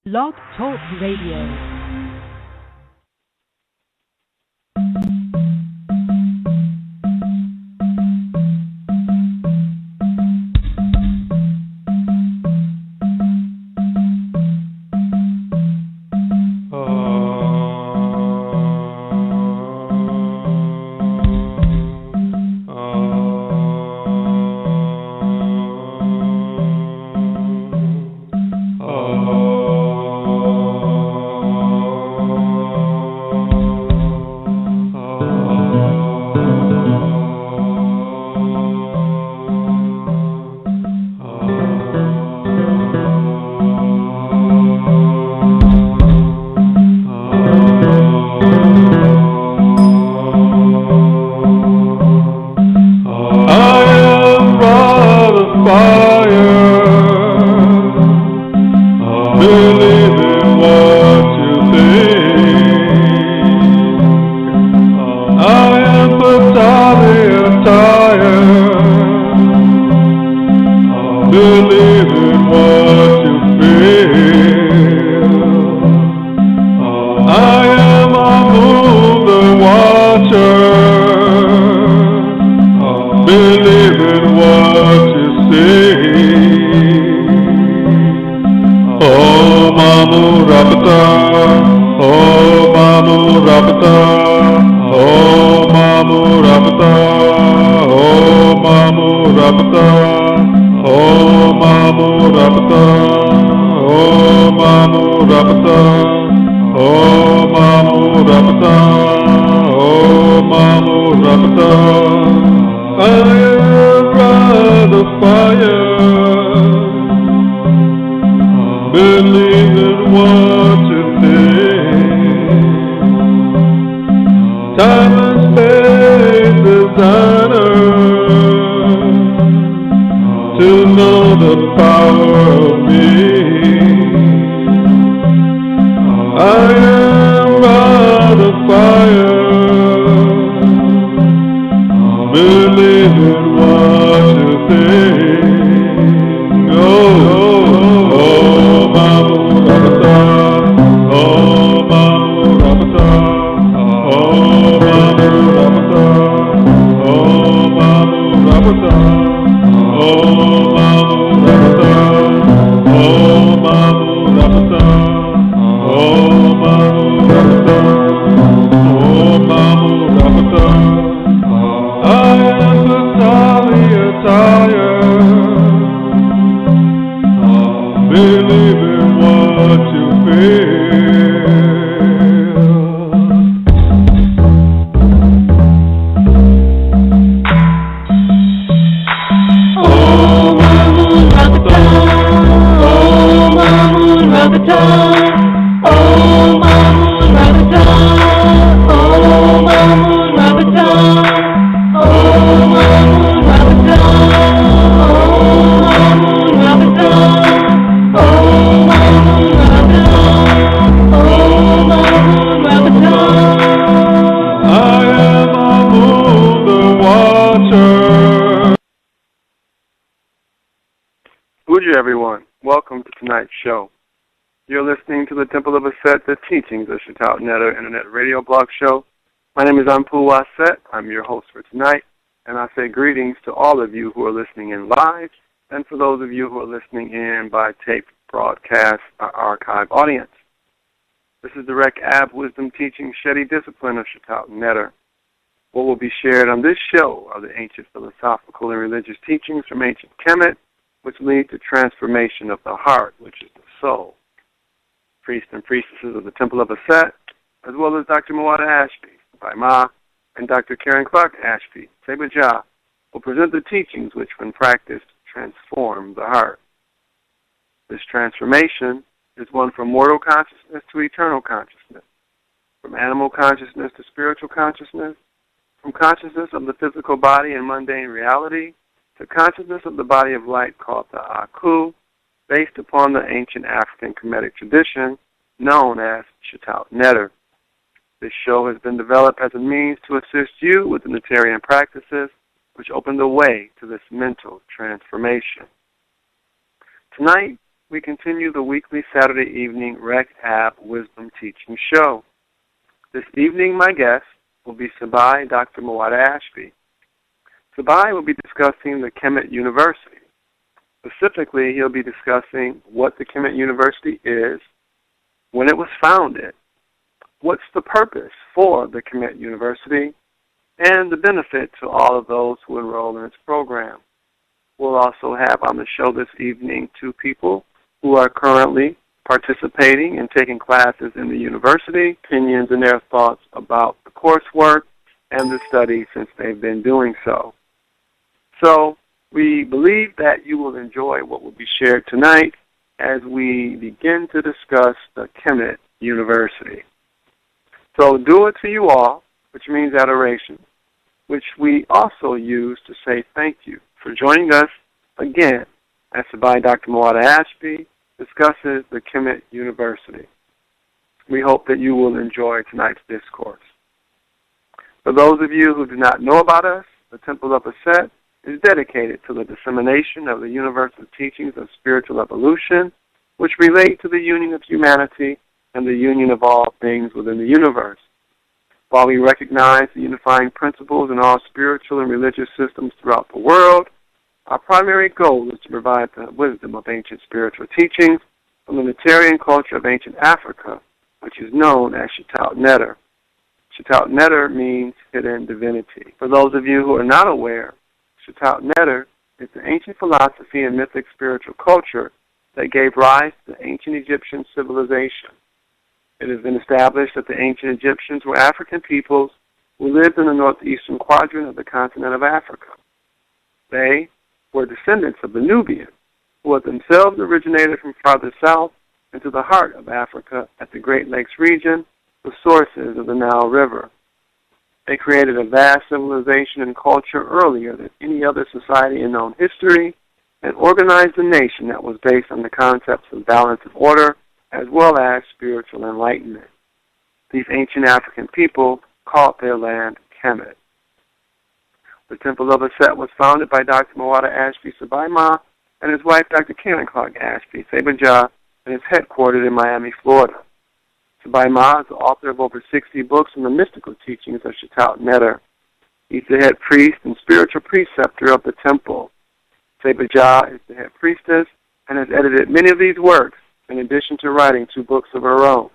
Blog Talk Radio. Show. You're listening to the Temple of Aset, the teachings of Shatat Netter Internet Radio Blog Show. My name is Anpu Aset. I'm your host for tonight, and I say greetings to all of you who are listening in live, and for those of you who are listening in by tape broadcast or archive audience. This is the Rek Ab Wisdom Teaching Shedi Discipline of Shatat Netter. What will be shared on this show are the ancient philosophical and religious teachings from ancient Kemet, which lead to transformation of the heart, which is the soul. Priests and priestesses of the Temple of Aset, as well as Dr. Muada Ashby, Bai Ma, and Dr. Karen Clark Ashby, Sebajah, will present the teachings which, when practiced, transform the heart. This transformation is one from mortal consciousness to eternal consciousness, from animal consciousness to spiritual consciousness, from consciousness of the physical body and mundane reality, to consciousness of the body of light called the Aku, based upon the ancient African Kemetic tradition known as Shatat Netter. This show has been developed as a means to assist you with the Nettarian practices which open the way to this mental transformation. Tonight, we continue the weekly Saturday evening Rec App Wisdom Teaching Show. This evening, my guest will be Sabai Dr. Mawada Ashby. Sabai will be discussing the Kemet University. Specifically, he'll be discussing what the Kemet University is, when it was founded, what's the purpose for the Kemet University, and the benefit to all of those who enroll in its program. We'll also have on the show this evening two people who are currently participating and taking classes in the university, opinions and their thoughts about the coursework and the study since they've been doing so. So we believe that you will enjoy what will be shared tonight as we begin to discuss the Kemet University. So do it to you all, which means adoration, which we also use to say thank you for joining us again as Sabai Dr. Mawada Ashby discusses the Kemet University. We hope that you will enjoy tonight's discourse. For those of you who do not know about us, the Temple of Aset is dedicated to the dissemination of the universal teachings of spiritual evolution, which relate to the union of humanity and the union of all things within the universe. While we recognize the unifying principles in all spiritual and religious systems throughout the world, our primary goal is to provide the wisdom of ancient spiritual teachings from the Natarian culture of ancient Africa, which is known as Shataut Neter. Shataut Neter means hidden divinity. For those of you who are not aware, Shataut Neter is the ancient philosophy and mythic spiritual culture that gave rise to the ancient Egyptian civilization. It has been established that the ancient Egyptians were African peoples who lived in the northeastern quadrant of the continent of Africa. They were descendants of the Nubians, who had themselves originated from farther south into the heart of Africa at the Great Lakes region, the sources of the Nile River. They created a vast civilization and culture earlier than any other society in known history and organized a nation that was based on the concepts of balance and order as well as spiritual enlightenment. These ancient African people called their land Kemet. The Temple of Aset was founded by Dr. Mawada Ashby Sabaima and his wife Dr. Karen Clark Ashby Sabaja and is headquartered in Miami, Florida. Sabaima is the author of over 60 books on the mystical teachings of Shataut Neter. He's the head priest and spiritual preceptor of the temple. Sabaja is the head priestess and has edited many of these works in addition to writing 2 books of her own.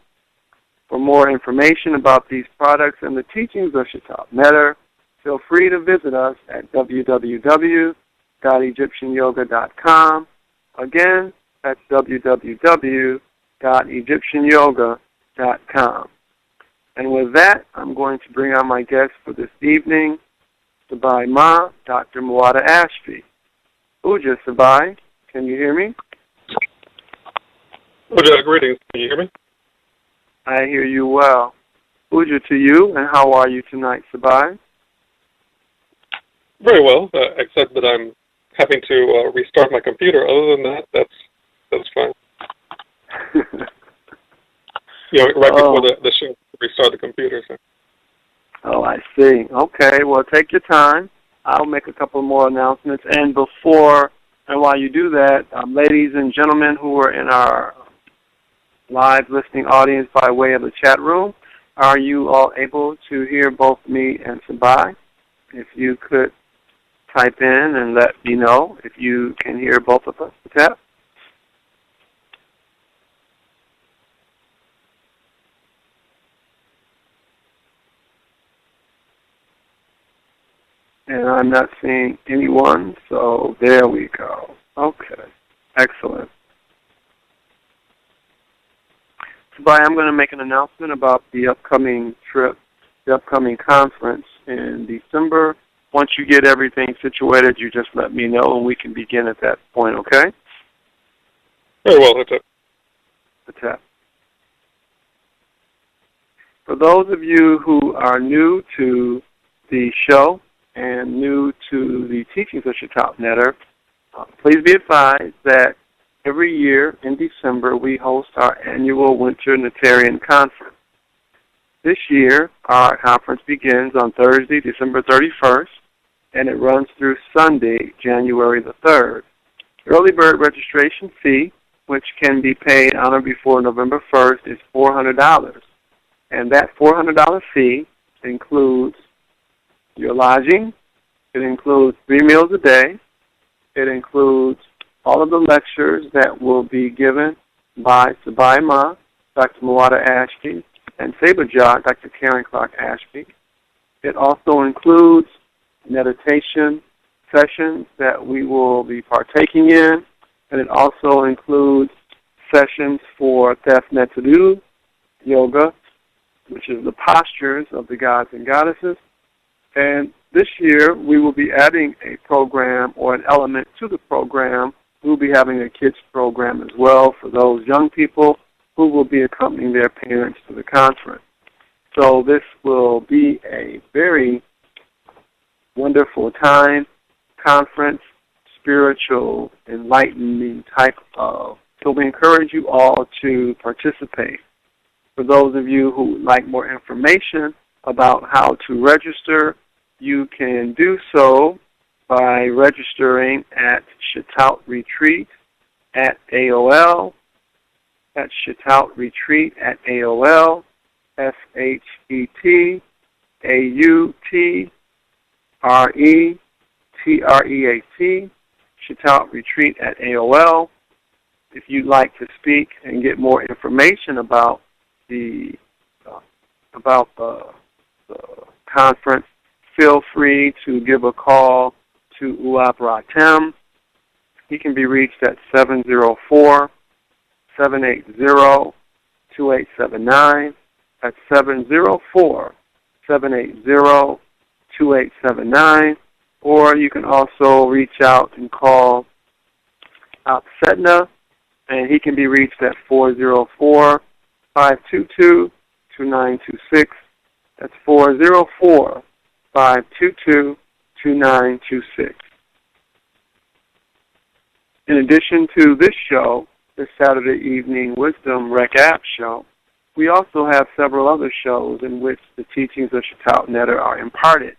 For more information about these products and the teachings of Shataut Neter, feel free to visit us at www.egyptianyoga.com. Again, that's www.egyptianyoga.com. And with that, I'm going to bring on my guest for this evening, Sabai Ma, Dr. Mawada Ashby. Uja Sabai, can you hear me? Uja, greetings. Can you hear me? I hear you well. Uja to you, and how are you tonight, Sabai? Very well, except that I'm having to restart my computer. Other than that, that's fine. Right before the show, restart the computer. So. Oh, I see. Okay, well, take your time. I'll make a couple more announcements. And while you do that, ladies and gentlemen who are in our live listening audience by way of the chat room, are you all able to hear both me and Sabai? If you could type in and let me know if you can hear both of us. Tap. And I'm not seeing anyone, so there we go. Okay, excellent. Sabai, I'm going to make an announcement about the upcoming trip, the upcoming conference in December. Once you get everything situated, you just let me know and we can begin at that point, okay? Very well, that's it. Tap. For those of you who are new to the show and new to the teachings of Shataut Neter, please be advised that every year in December we host our annual Winter Natarian Conference. This year, our conference begins on Thursday, December 31st, and it runs through Sunday, January the 3rd. Early bird registration fee which can be paid on or before November 1st, is $400. And that $400 fee includes your lodging. It includes 3 meals a day. It includes all of the lectures that will be given by Sabai Ma, Dr. Mawada Ashby, and Saberjah, Dr. Karen Clark Ashby. It also includes meditation sessions that we will be partaking in, and it also includes sessions for Thef Neteru yoga, which is the postures of the gods and goddesses. And this year, we will be adding a program or an element to the program. We'll be having a kids program as well for those young people who will be accompanying their parents to the conference. So this will be a very wonderful time, conference, spiritual, enlightening type of. So we encourage you all to participate. For those of you who would like more information about how to register, you can do so by registering at Shetaut Retreat at AOL. That's Shetaut Retreat at AOL. SHETAUTREAT. Shetaut Retreat at AOL. If you'd like to speak and get more information about the conference, feel free to give a call to Uap Ratem. He can be reached at 704-780-2879. That's 704-780-2879. Or you can also reach out and call Op Setna, and he can be reached at 404-522-2926. That's 404-522-2926. In addition to this show, this Saturday evening Wisdom Rec App show, we also have several other shows in which the teachings of Shetaut Netter are imparted.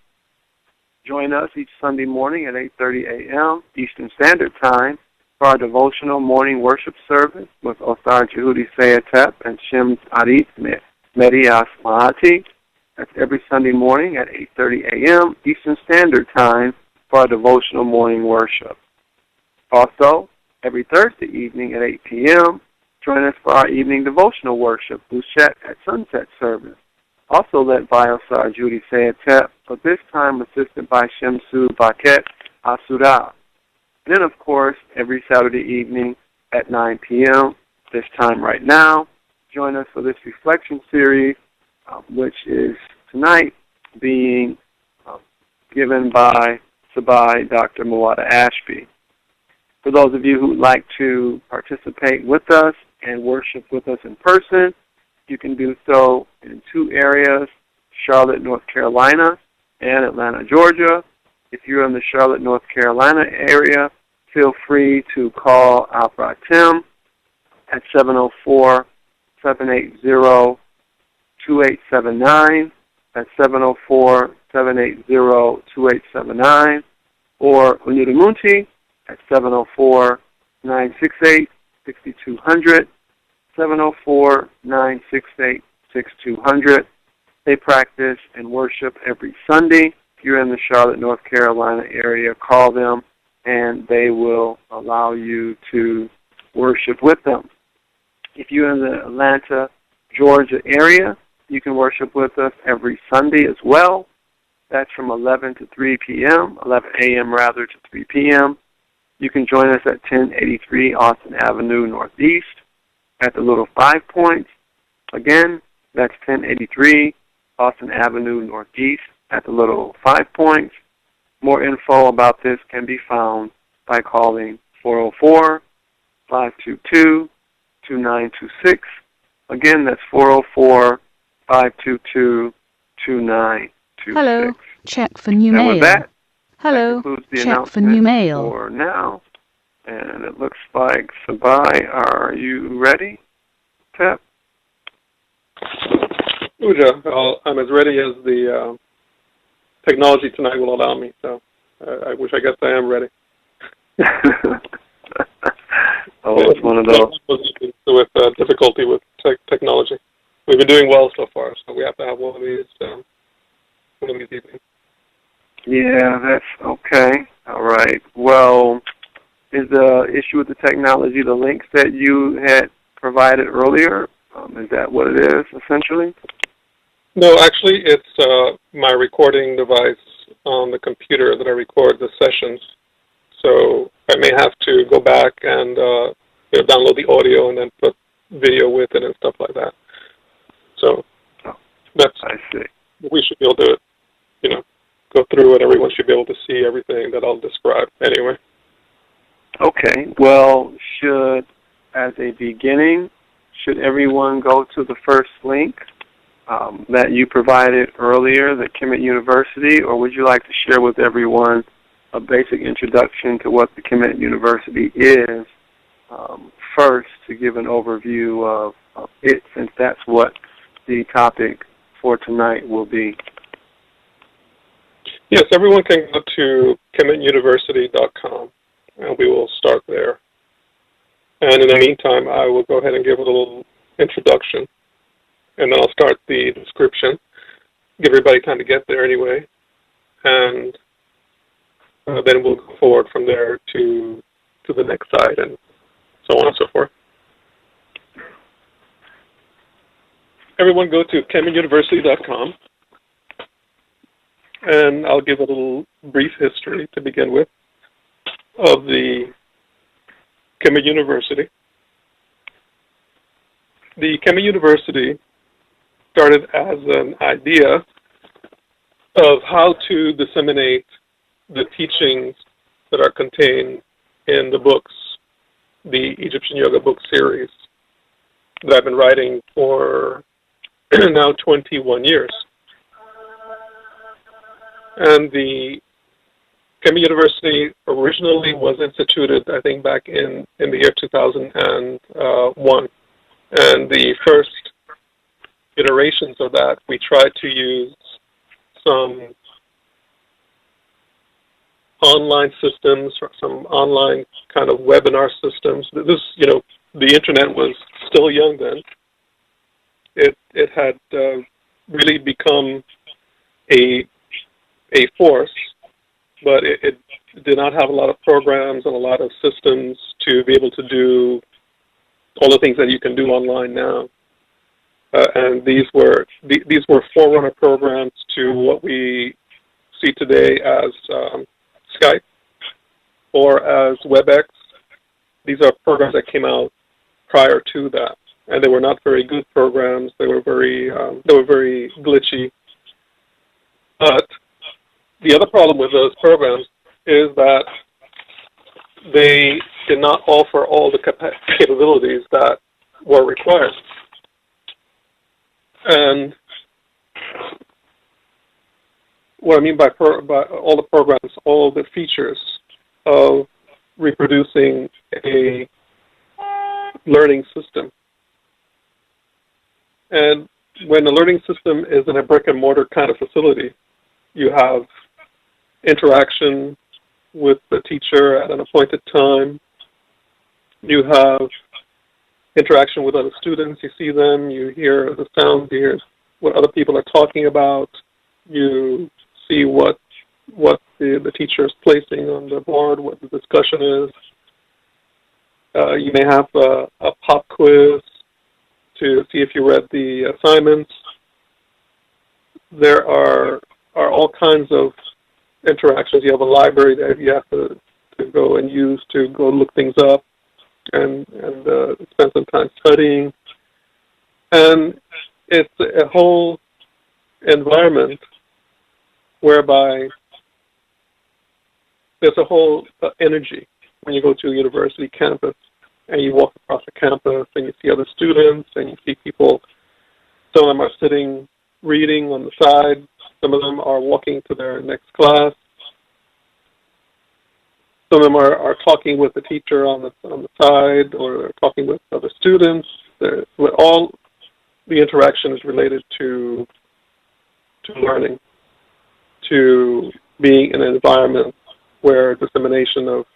Join us each Sunday morning at 8:30 a.m. Eastern Standard Time for our devotional morning worship service with Osar Jehudi Sayatep and Shem Arit Medias Mahati. That's every Sunday morning at 8:30 a.m. Eastern Standard Time for our devotional morning worship. Also, every Thursday evening at 8 p.m., join us for our evening devotional worship, Bushet at Sunset service, also led by Osar Judy Sayatep, but this time assisted by Shemsu Baket Asura. And then, of course, every Saturday evening at 9 p.m., this time right now, join us for this reflection series, which is tonight being given by Sabai Dr. Mawada Ashby. For those of you who would like to participate with us and worship with us in person, you can do so in 2 areas, Charlotte, North Carolina, and Atlanta, Georgia. If you're in the Charlotte, North Carolina area, feel free to call Alfred Tim at 704-780-2879. That's 704-780-2879. Or Unuda Munti at 704-968-6200. 704-968-6200. They practice and worship every Sunday. If you're in the Charlotte, North Carolina area, call them and they will allow you to worship with them. If you're in the Atlanta, Georgia area, you can worship with us every Sunday as well. That's from 11 to 3 p.m., 11 a.m. rather to 3 p.m. You can join us at 1083 Austin Avenue Northeast at the Little 5 Points. Again, that's 1083 Austin Avenue Northeast at the Little 5 Points. More info about this can be found by calling 404-522-2926. Again, that's 404-522-2926. Hello, check for new mail. With that, Hello, that concludes the check for new mail. For now. And it looks like, Sabai, are you ready, Pep? Uja, I'm as ready as the technology tonight will allow me, so I guess I am ready. Oh, it's one of those. With difficulty with technology. We've been doing well so far, so we have to have one of these evenings. Yeah, that's okay. All right. Well, is the issue with the technology the links that you had provided earlier? Is that what it is, essentially? No, actually, it's my recording device on the computer that I record the sessions. So I may have to go back and download the audio and then put video with it and stuff like that. So that's, I see. we should be able to, go through it. Everyone should be able to see everything that I'll describe anyway. Okay. Well, as a beginning, should everyone go to the first link that you provided earlier, the Kemet University, or would you like to share with everyone a basic introduction to what the Kemet University is first, to give an overview of it, since that's what the topic for tonight will be? Yes, everyone can go to kemetuniversity.com, and we will start there. And in the meantime, I will go ahead and give a little introduction, and then I'll start the description, give everybody time to get there anyway, and then we'll go forward from there to the next side, and so on and so forth. Everyone go to kemetuniversity.com, and I'll give a little brief history to begin with of the Kemet University. The Kemet University started as an idea of how to disseminate the teachings that are contained in the books, the Egyptian Yoga book series that I've been writing for now 21 years. And the Kemet University originally was instituted, I think, back in the year 2001. And the first iterations of that, we tried to use some online systems, or some online kind of webinar systems. This, the internet was still young then. It had really become a force, but it did not have a lot of programs and a lot of systems to be able to do all the things that you can do online now. And these were forerunner programs to what we see today as Skype or as WebEx. These are programs that came out prior to that, and they were not very good programs. They were very glitchy. But the other problem with those programs is that they did not offer all the capabilities that were required. And what I mean by all the programs, all the features of reproducing a learning system. And when a learning system is in a brick and mortar kind of facility, you have interaction with the teacher at an appointed time. You have interaction with other students. You see them, you hear the sounds, you hear what other people are talking about. You see what the teacher is placing on the board, what the discussion is. You may have a pop quiz to see if you read the assignments. There are all kinds of interactions. You have a library that you have to go and use to go look things up and spend some time studying. And it's a whole environment whereby there's a whole energy when you go to a university campus and you walk across the campus and you see other students and you see people. Some of them are sitting reading on the side. Some of them are walking to their next class. Some of them are talking with the teacher on the side, or they're talking with other students. All the interaction is related to learning, to being in an environment where dissemination of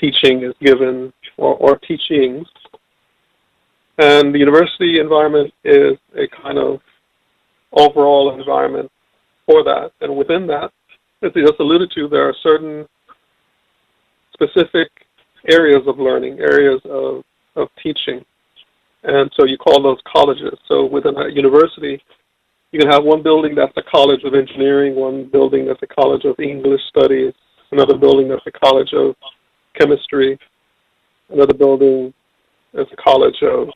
teaching is given, or teachings. And the university environment is a kind of overall environment for that. And within that, as you just alluded to, there are certain specific areas of learning, areas of teaching. And so you call those colleges. So within a university, you can have one building that's a college of engineering, one building that's a college of English studies, another building that's a college of chemistry, another building that's a college of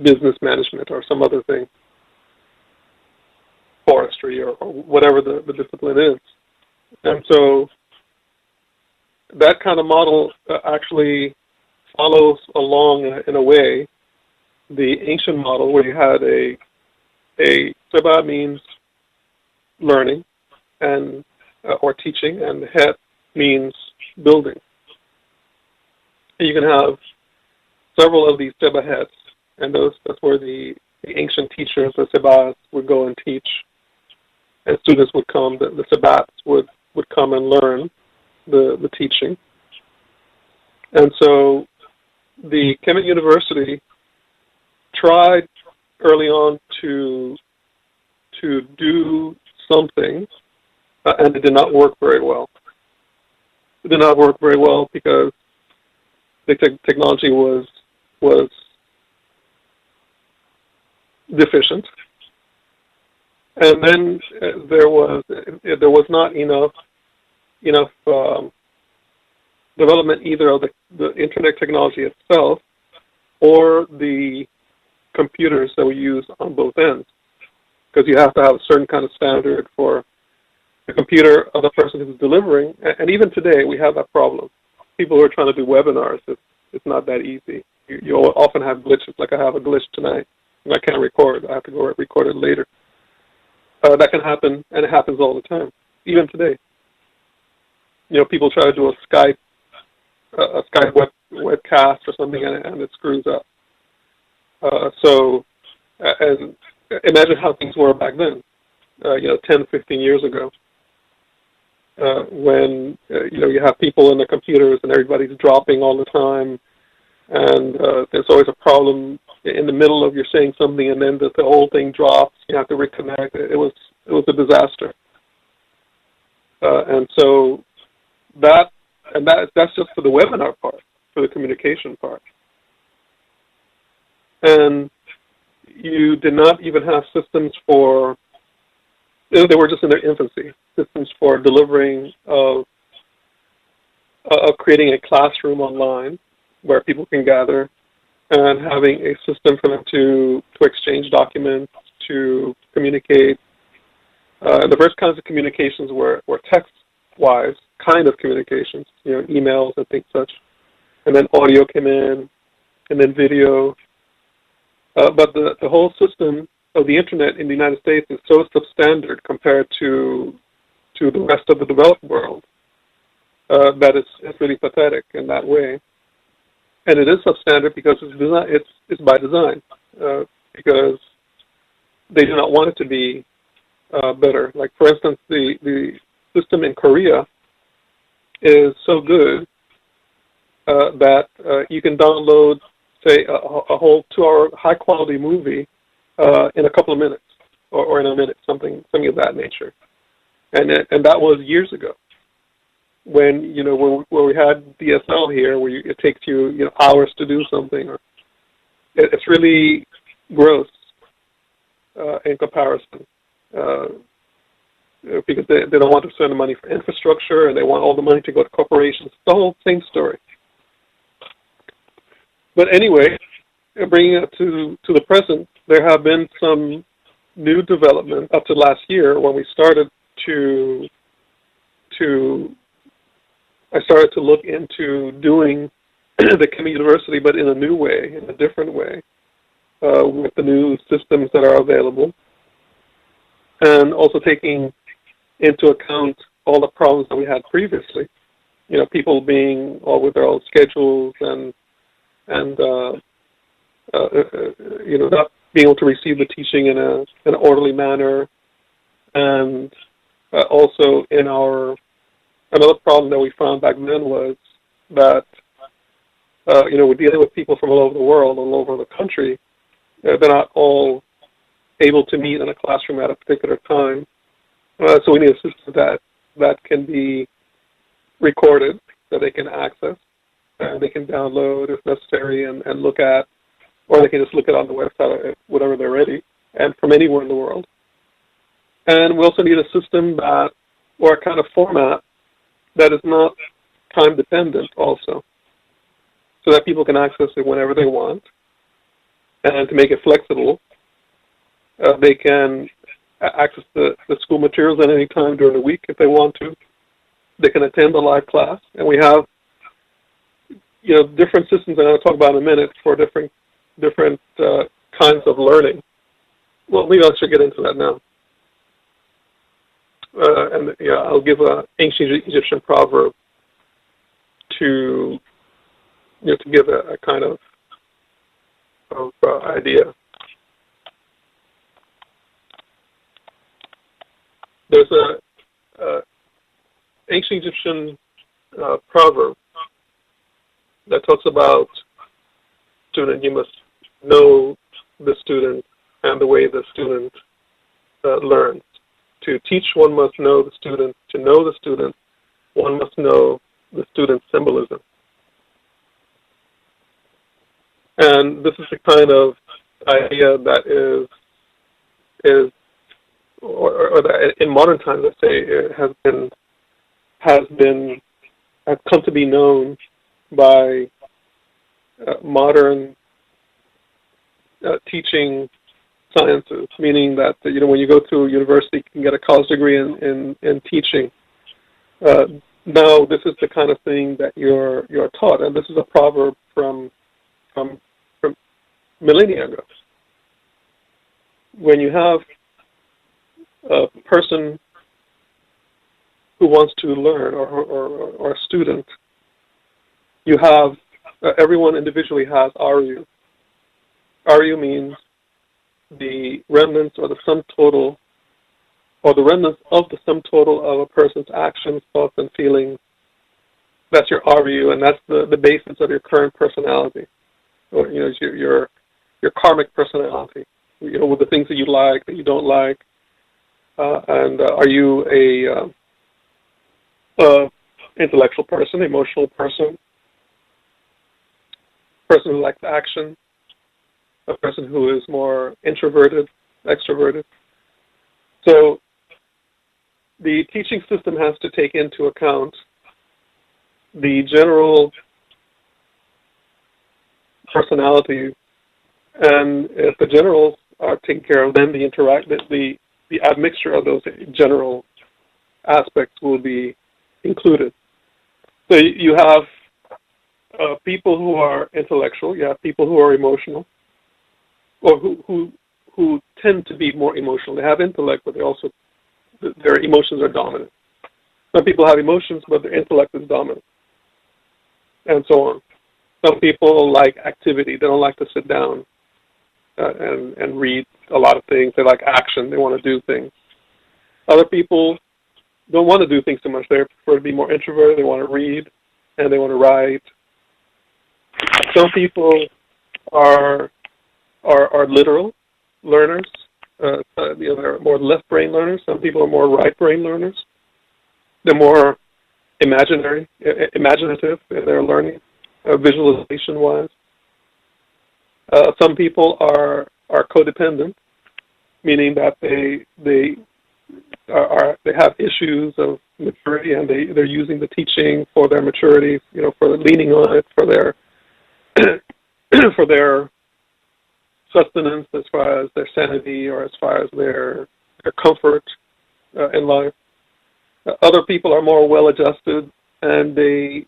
business management or some other thing, forestry or whatever the discipline is. And so that kind of model actually follows along in a way the ancient model where you had a seba means learning and or teaching, and het means building. You can have several of these seba hets, and that's where the ancient teachers, the sebas, would go and teach, and students would come. The sebats would come and learn the teaching. And so the Kemet University tried early on to do something, and it did not work very well. It did not work very well because the technology was deficient, and then there was not enough development either of the internet technology itself or the computers that we use on both ends, because you have to have a certain kind of standard for the computer of the person who's delivering. And even today, we have that problem. People who are trying to do webinars, it's not that easy. You often have glitches, like I have a glitch tonight, and I can't record. I have to go record it later. That can happen, and it happens all the time, even today. People try to do a Skype webcast or something, and it screws up. And imagine how things were back then, 10, 15 years ago, when you have people in the computers and everybody's dropping all the time, and there's always a problem in the middle of you're saying something, and then the whole thing drops. You have to reconnect. It was a disaster, and so that's just for the webinar part, for the communication part. And you did not even have systems for, they were just in their infancy, systems for delivering of creating a classroom online where people can gather, and having a system for them to exchange documents, to communicate. The first kinds of communications were text-wise kind of communications, emails and things such. And then audio came in, and then video. But the whole system of the internet in the United States is so substandard compared to the rest of the developed world that it's really pathetic in that way. And it is substandard because it's by design, because they do not want it to be better. Like, for instance, the system in Korea is so good that you can download, say, a whole 2-hour high-quality movie in a couple of minutes, or in a minute, something of that nature. And that was years ago, when where we had DSL here, where it takes you hours to do something. Or it's really gross in comparison, because they don't want to spend the money for infrastructure, and they want all the money to go to corporations. It's the whole same story. But anyway, bringing it to the present, there have been some new development up to last year when we started I started to look into doing the Kemet University, but in a new way, in a different way, with the new systems that are available, and also taking into account all the problems that we had previously. People being all with their own schedules and not being able to receive the teaching in an orderly manner, and also in our another problem that we found back then was that, we're dealing with people from all over the world, all over the country. They're not all able to meet in a classroom at a particular time. So we need a system that can be recorded, that they can access, and they can download if necessary and look at, or they can just look at on the website whenever they're ready, and from anywhere in the world. And we also need a system that, or a kind of format that is not time dependent also, so that people can access it whenever they want. And to make it flexible, they can access the school materials at any time during the week if they want to. They can attend a live class, and we have, different systems that I'll talk about in a minute for different kinds of learning. Well, maybe I should get into that now. I'll give an ancient Egyptian proverb to give a kind of idea. There's a ancient Egyptian proverb that talks about student. You must know the student and the way the student learns. To teach, one must know the student. To know the student, one must know the student's symbolism. And this is the kind of idea that is or that in modern times, let's say, it has come to be known by modern teaching sciences, meaning that when you go to university, you can get a college degree in teaching. Now, this is the kind of thing that you're taught, and this is a proverb from millennia ago. When you have a person who wants to learn, or a student, you have everyone individually has Aru. Aru means the remnants or the sum total, or the remnants of the sum total of a person's actions, thoughts, and feelings. That's your Aru, and that's the basis of your current personality, or your karmic personality. With the things that you like, that you don't like, and are you a intellectual person, emotional person who likes action, a person who is more introverted, extroverted. So the teaching system has to take into account the general personality, and if the generals are taken care of, then the admixture of those general aspects will be included. So you have people who are intellectual, you have people who are emotional, or who tend to be more emotional. They have intellect, but their emotions are dominant. Some people have emotions, but their intellect is dominant, and so on. Some people like activity. They don't like to sit down and read a lot of things. They like action. They want to do things. Other people don't want to do things so much. They prefer to be more introverted. They want to read, and they want to write. Some people are literal learners. They're more left brain learners. Some people are more right brain learners. They're more imaginative in their learning, visualization wise. Some people are codependent, meaning that they have issues of maturity, and they're using the teaching for their maturity, for leaning on it for their for their sustenance, as far as their sanity, or as far as their comfort in life. Other people are more well-adjusted, and they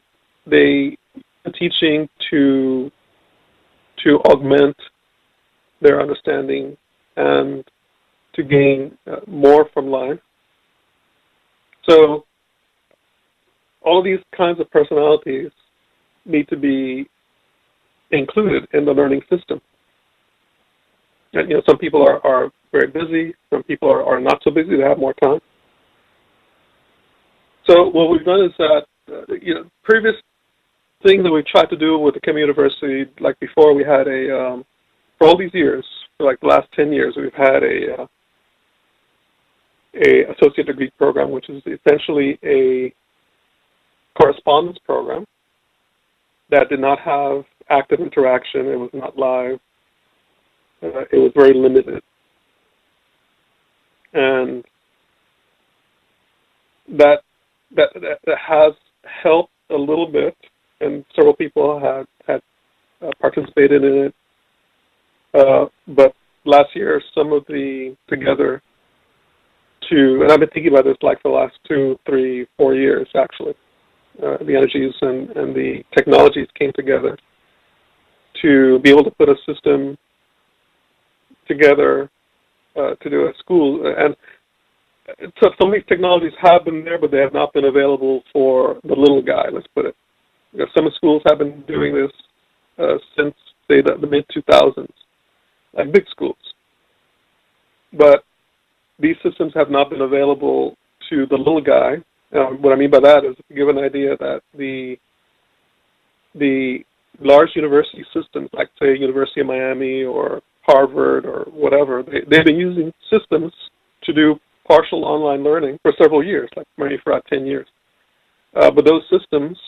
are teaching to augment their understanding and to gain more from life. So all of these kinds of personalities need to be included in the learning system. And, some people are very busy. Some people are not so busy. They have more time. So what we've done is that, previous thing that we tried to do with the Kemet University, like before we had for all these years, for like the last 10 years, we've had a associate degree program, which is essentially a correspondence program that did not have active interaction. It was not live. It was very limited. And that has helped a little bit, and several people had participated in it. But last year, some of the together to, and I've been thinking about this like for the last 2, 3, 4 years actually. The energies and the technologies came together to be able to put a system together to do a school. And so some of these technologies have been there, but they have not been available for the little guy, let's put it. Some schools have been doing this since, say, the mid-2000s, like big schools. But these systems have not been available to the little guy. What I mean by that is to give an idea that the large university systems, like, say, University of Miami or Harvard or whatever, they've been using systems to do partial online learning for several years, like maybe for about 10 years. But those systems,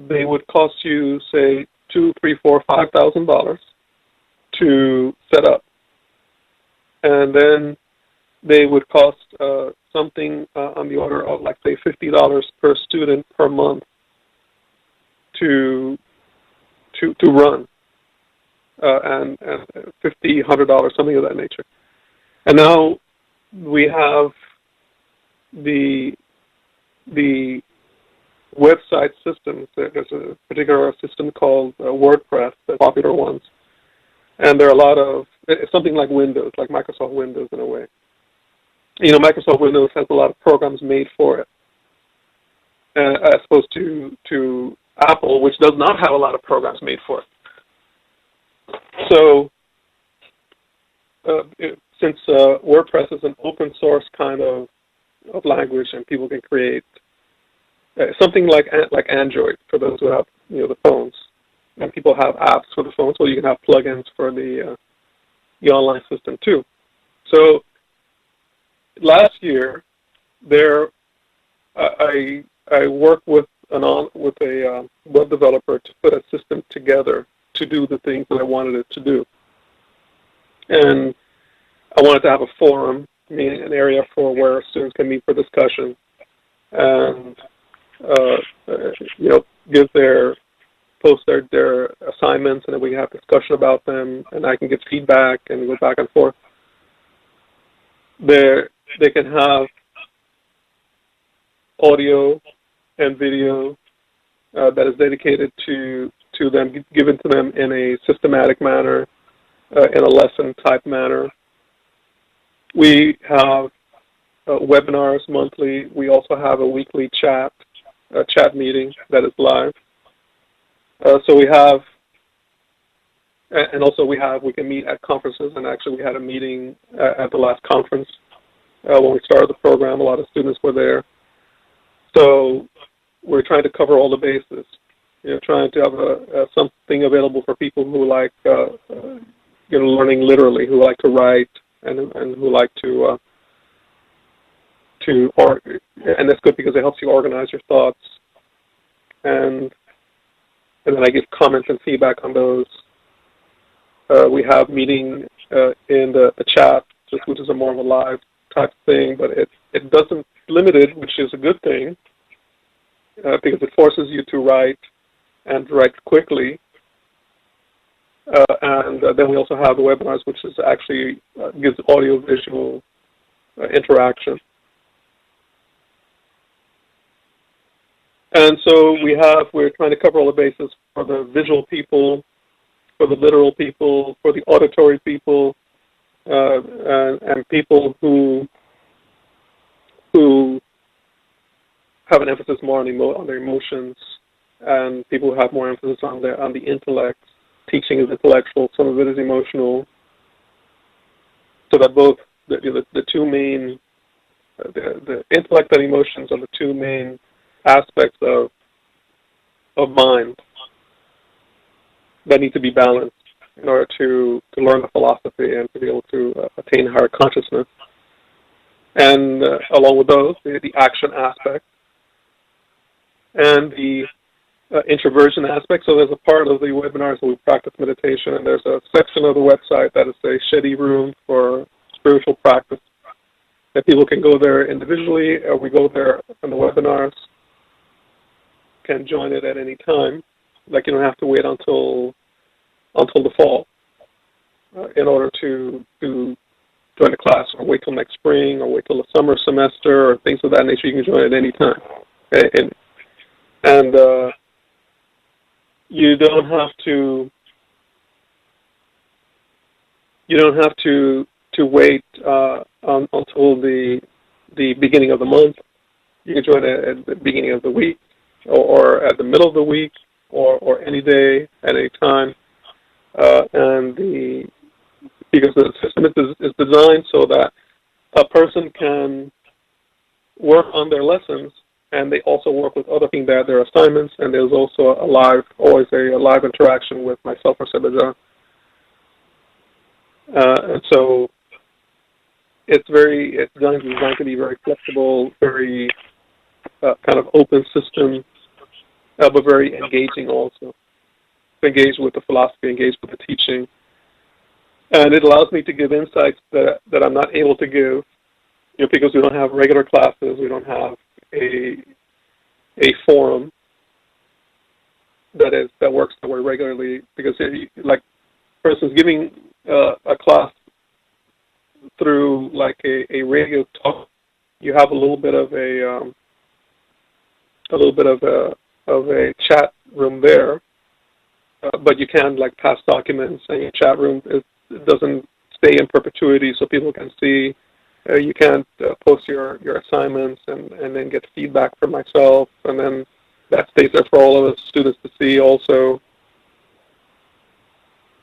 they would cost you, say, $2,000, $3,000, $4,000, $5,000 to set up. And then they would cost something on the order of, like, say, $50 per student per month to run, and $50, $100, something of that nature. And now we have the website systems. There's a particular system called WordPress, the popular ones, and there are a lot of, it's something like Windows, like Microsoft Windows in a way. Microsoft Windows has a lot of programs made for it, as opposed to Apple, which does not have a lot of programs made for it. So, since WordPress is an open source kind of language, and people can create something like Android for those who have the phones, and people have apps for the phones, so you can have plugins for the online system too. So last year, I worked with a web developer to put a system together to do the things that I wanted it to do. And I wanted to have a forum, meaning an area for where students can meet for discussion, and post their assignments, and then we have discussion about them, and I can get feedback and go back and forth. They can have audio and video that is dedicated to them, given to them in a systematic manner, in a lesson type manner. We have webinars monthly. We also have a weekly chat meeting that is live. So we have, and also we can meet at conferences, and actually we had a meeting at the last conference when we started the program. A lot of students were there. So we're trying to cover all the bases, trying to have something available for people who like, learning literally, who like to write, and who like to and that's good because it helps you organize your thoughts, and then I give comments and feedback on those. We have meeting in the chat, which is a more of a live type thing, but it doesn't limit it, which is a good thing, because it forces you to write and write quickly. And then we also have the webinars, which is actually gives audio-visual interaction. And so we're trying to cover all the bases for the visual people, for the literal people, for the auditory people, and people who have an emphasis more on their emotions, and people who have more emphasis on the intellect. Teaching is intellectual, some of it is emotional. So that both the two main the intellect and emotions are the two main aspects of mind that need to be balanced in order to learn the philosophy and to be able to attain higher consciousness. And along with those, the action aspect and the introversion aspect. So there's a part of the webinars where we practice meditation, and there's a section of the website that is a study room for spiritual practice. That people can go there individually, or we go there in the webinars, can join it at any time. Like, you don't have to wait until the fall in order to join a class, or wait till next spring, or wait till the summer semester, or things of that nature. You can join at any time. Okay? And you don't have to wait until the beginning of the month. You can join at the beginning of the week, or at the middle of the week, or any day at any time. Because the system is designed so that a person can work on their lessons, and they also work with other things that their assignments, and there's also always a live interaction with myself or Sebajan. And so it's designed to be very flexible, very kind of open system, but very engaging also. Engage with the philosophy, engage with the teaching. And it allows me to give insights that I'm not able to give, because we don't have regular classes, we don't have a forum that works that way regularly. Because, like, for instance, giving a class through like a radio talk, you have a little bit of a chat room there, but you can like pass documents, and your chat room doesn't stay in perpetuity, so people can see. You can't post your assignments and then get feedback from myself, and then that stays there for all of the students to see also.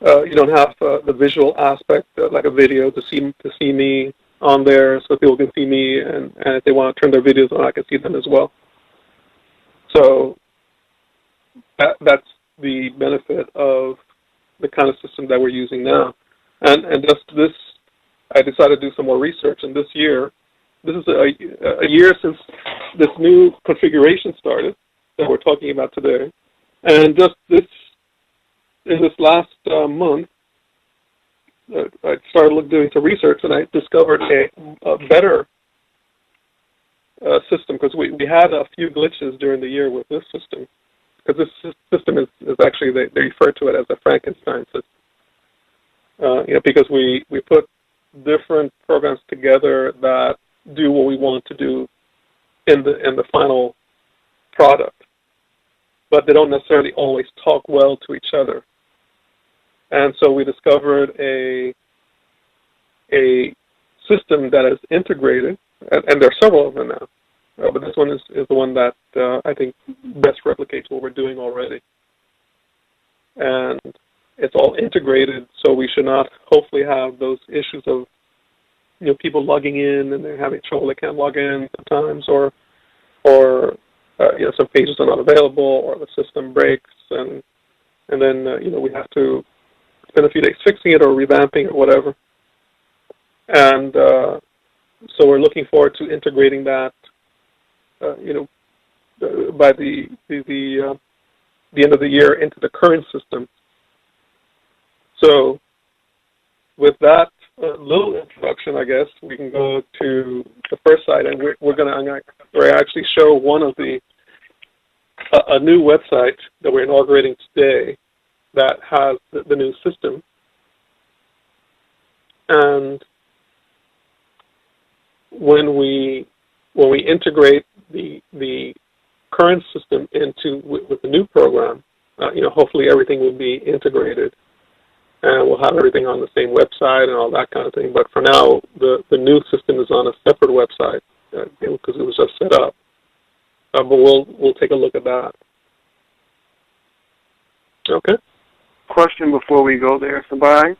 You don't have the visual aspect, like a video, to see me on there, so people can see me, and if they want to turn their videos on, I can see them as well. So that's the benefit of the kind of system that we're using now. And just this, I decided to do some more research, and this year, this is a year since this new configuration started that we're talking about today. And just in this last month, I started doing some research, and I discovered a better system, because we had a few glitches during the year with this system, because this system is actually, they refer to it as a Frankenstein system. Because we put different programs together that do what we want to do in the final product, but they don't necessarily always talk well to each other. And so we discovered a system that is integrated, and there are several of them now, but this one is the one that I think best replicates what we're doing already. And it's all integrated, so we should not hopefully have those issues of people logging in and they're having trouble, they can't log in sometimes, or some pages are not available, or the system breaks, and then we have to spend a few days fixing it or revamping or whatever. And so we're looking forward to integrating that by the end of the year into the current system. So with that little introduction, I guess we can go to the first side, and we're going to actually show one of a new website that we're inaugurating today that has the new system. And when we integrate the current system with the new program, hopefully everything will be integrated, and we'll have everything on the same website and all that kind of thing. But for now, the new system is on a separate website because it was just set up. But we'll take a look at that. Okay. Question before we go there, Sabai.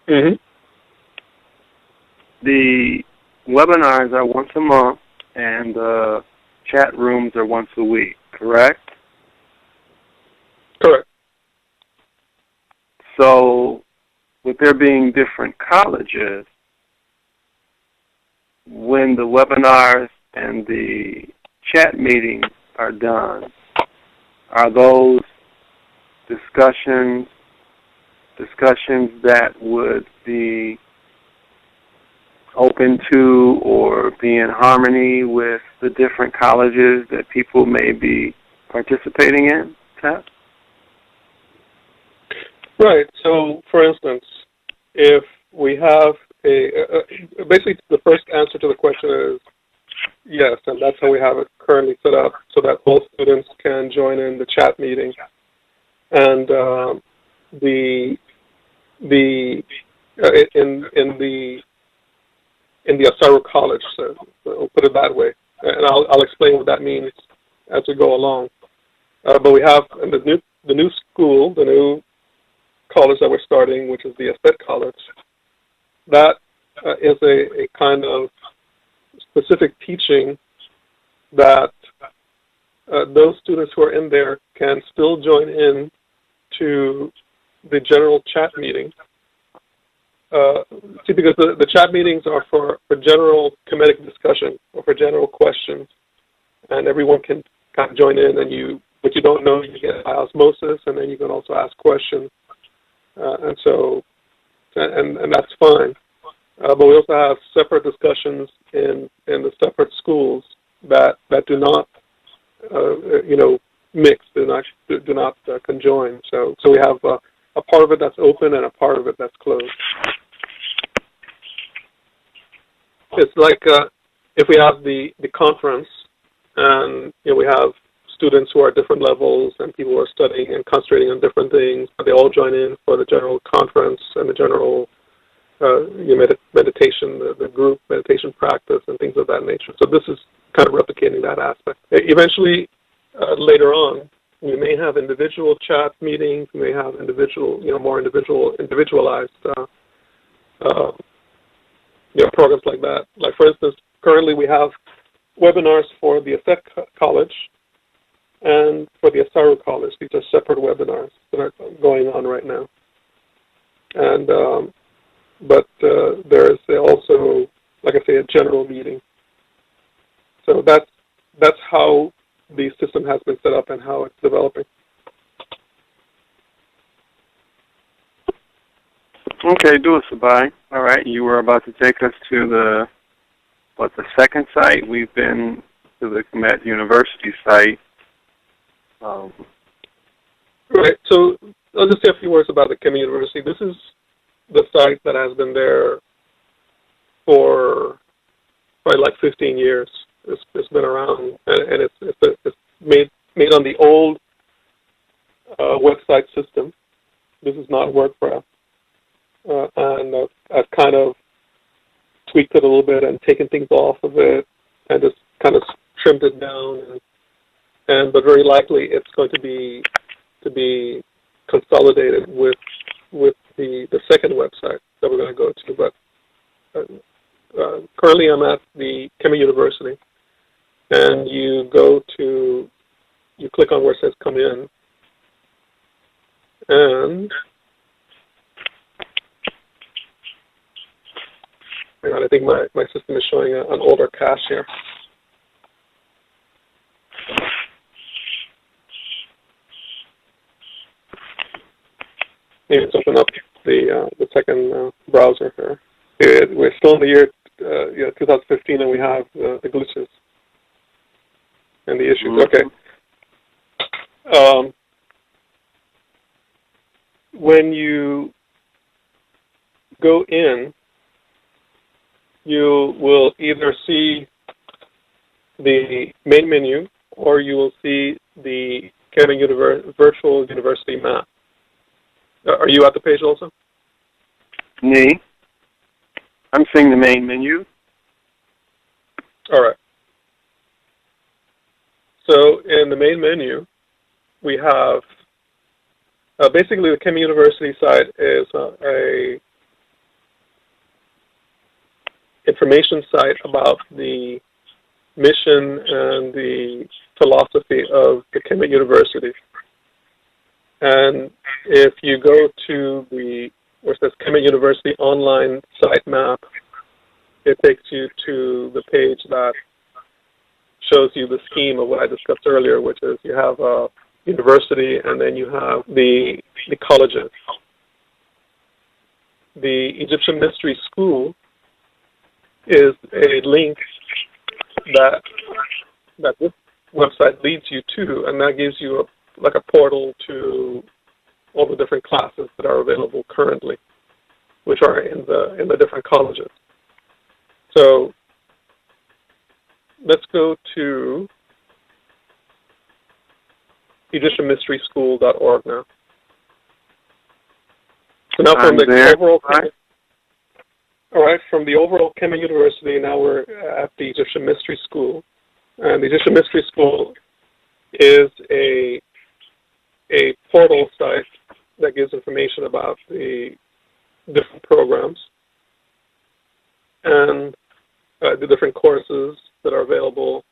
Mm-hmm. The webinars are once a month, and chat rooms are once a week, correct? Correct. So, with there being different colleges, when the webinars and the chat meetings are done, are those discussions that would be open to or be in harmony with the different colleges that people may be participating in, Tess? Right. So, for instance, if we have basically the first answer to the question is yes, and that's how we have it currently set up, so that all students can join in the chat meeting. And in the Asaru College, so we'll put it that way, and I'll explain what that means as we go along. But we have the new school, the new college that we're starting, which is the Asaru College. That is a kind of specific teaching that those students who are in there can still join in to the general chat meeting. See, because the chat meetings are for general Kemetic discussion or for general questions, and everyone can kind of join in, and what you don't know, you get by osmosis, and then you can also ask questions, and that's fine. But we also have separate discussions in the separate schools that do not, mix, do not conjoin. So we have a part of it that's open and a part of it that's closed. It's like if we have the conference, and we have students who are at different levels, and people who are studying and concentrating on different things, but they all join in for the general conference and the general meditation, the group meditation practice, and things of that nature. So this is kind of replicating that aspect. Eventually, later on, we may have individual chat meetings. We may have more individualized programs like that. Like, for instance, currently we have webinars for the Asaru College and for the Asaru College. These are separate webinars that are going on right now. And but there is also, like I say, a general meeting. So that's how the system has been set up and how it's developing. Okay, do it, Sabai. All right, you were about to take us to the second site. We've been to the Kemet University site. Right, so I'll just say a few words about the Kemet University. This is the site that has been there for probably like 15 years. It's been around, and it's made on the old website system. This is not WordPress. And I've kind of tweaked it a little bit and taken things off of it and just kind of trimmed it down. But very likely it's going to be consolidated with the second website that we're going to go to. But currently I'm at the Kemet University, and you click on where it says come in, and I think my system is showing an older cache here. Let's open up the second browser here. We're still in the year 2015, and we have the glitches and the issues. Okay. When you go in, you will either see the main menu, or you will see the Kemet Virtual University map. Are you at the page also? Me. I'm seeing the main menu. All right. So in the main menu, we have basically the Kemet University site is information site about the mission and the philosophy of the Kemet University. And if you go to where it says Kemet University online site map, it takes you to the page that shows you the scheme of what I discussed earlier, which is you have a university and then you have the colleges. The Egyptian Mystery School is a link that this website leads you to, and that gives you like a portal to all the different classes that are available currently, which are in the different colleges. So let's go to EgyptianMysterySchool.org now. So now from the overall from the overall Kemet University, now we're at the Egyptian Mystery School. And the Egyptian Mystery School is a portal site that gives information about the different programs and the different courses that are available,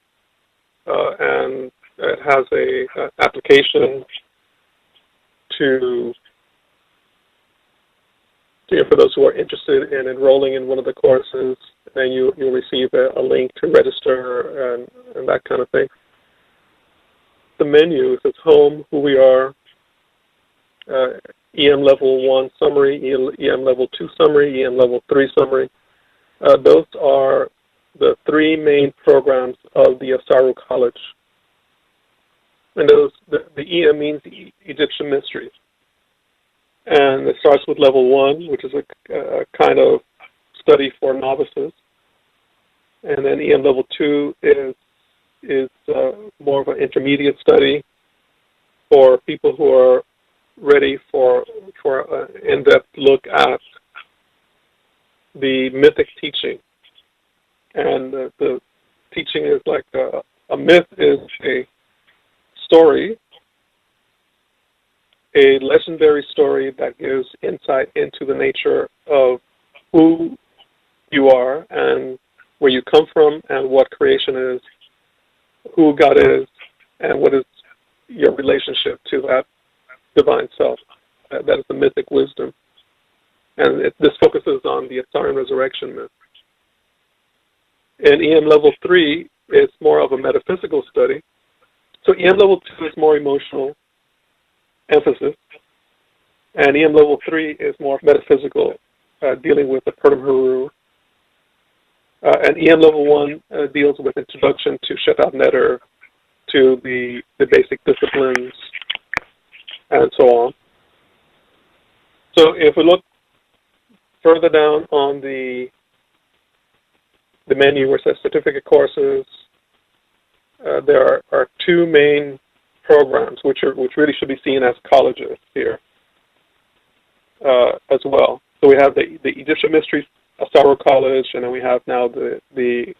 and it has a application for those who are interested in enrolling in one of the courses, and you'll receive a link to register and that kind of thing. The menu says home, who we are, EM Level 1 summary, EM Level 2 summary, EM Level 3 summary. Those are the three main programs of the Asaru College. And the EM means Egyptian Mysteries. And it starts with Level 1, which is a kind of study for novices. And then EM Level 2 is more of an intermediate study for people who are ready for an in-depth look at the mythic teaching. And the teaching is like a myth is a story, a legendary story that gives insight into the nature of who you are and where you come from and what creation is, who God is, and what is your relationship to that divine self. That is the mythic wisdom. And this focuses on the Asarian resurrection myth. And EM Level 3 is more of a metaphysical study. So EM Level 2 is more emotional emphasis, and EM Level 3 is more metaphysical, dealing with the Pertum Haru. And EM Level 1 deals with introduction to Shetab Netter, to the basic disciplines, and so on. So if we look further down on the menu where it says certificate courses, there are two main programs which really should be seen as colleges here as well. So we have the Egyptian Mysteries Asaru College, and then we have now the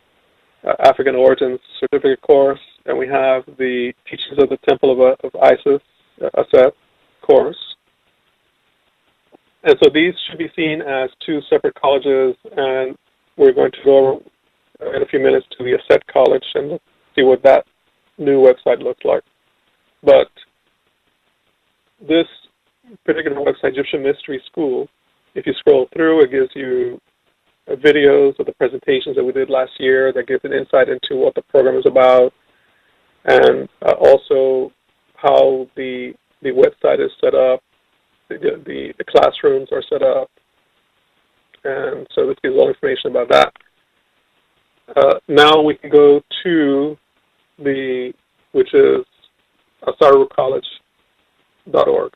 African Origins certificate course, and we have the Teachings of the Temple of Isis, Aset course. And so these should be seen as two separate colleges, and we're going to go in a few minutes to the Aset College and see what that new website looks like. But this particular website, Egyptian Mystery School, if you scroll through, it gives you videos of the presentations that we did last year that gives an insight into what the program is about, and also how the website is set up, the classrooms are set up, and so this gives all information about that. Now we can go to which is asarucollege.org.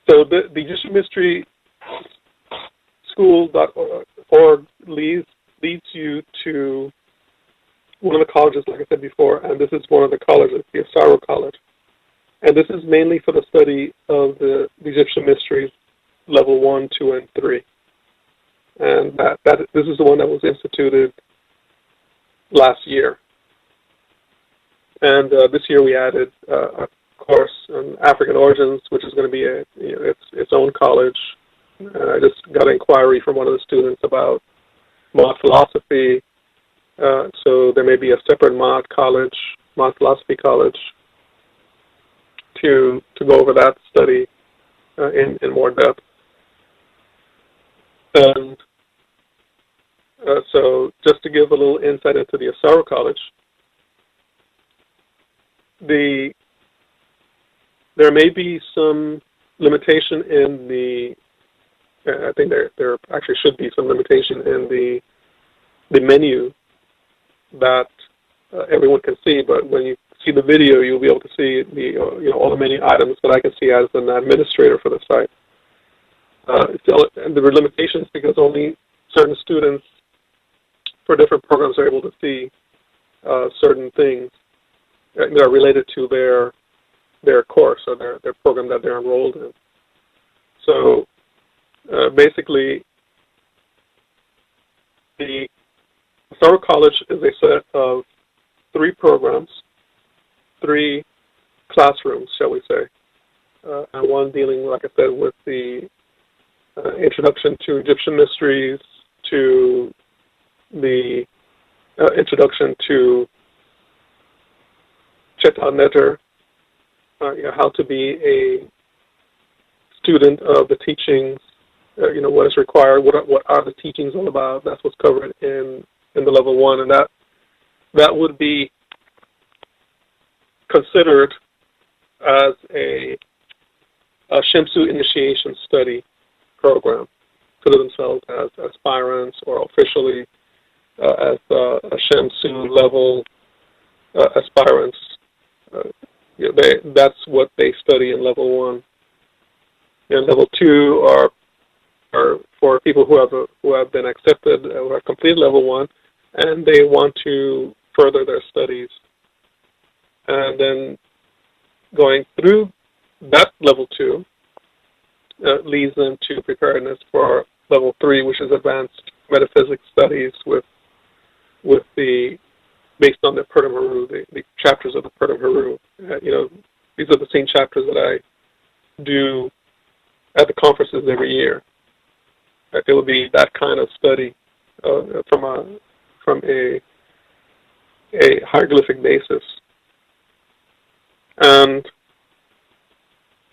So the Egyptian Mystery School.org leads you to one of the colleges, like I said before, and this is one of the colleges, the Asaru College. And this is mainly for the study of the Egyptian Mysteries Level 1, 2, and 3. And this is the one that was instituted last year. And this year we added a course on African Origins, which is going to be its own college, and I just got an inquiry from one of the students about mod philosophy. So there may be a separate mod philosophy college, to go over that study in more depth. And so just to give a little insight into the Asaru College, there may be some limitation in I think there actually should be some limitation in the menu that everyone can see, but when you see the video, you'll be able to see all the menu items that I can see as an administrator for the site. And there were limitations because only certain students for different programs are able to see certain things that are related to their course or their program that they're enrolled in. So basically, the Asaru College is a set of 3 programs, 3 classrooms, shall we say, and one dealing, like I said, with the introduction to Egyptian mysteries, to the introduction to Netter, how to be a student of the teachings, what is required, what are the teachings all about. That's what's covered in the level 1, and that would be considered as a Shemsu initiation study program. Consider themselves as aspirants or officially as a Shemsu level aspirants. That's what they study in level 1. And level 2 are for people who have been accepted, who have completed level 1, and they want to further their studies. And then going through that level 2 leads them to preparedness for level 3, which is advanced metaphysics studies based on the Purdom Haru, the chapters of the Purdom Haru. These are the same chapters that I do at the conferences every year. It will be that kind of study from a hieroglyphic basis. And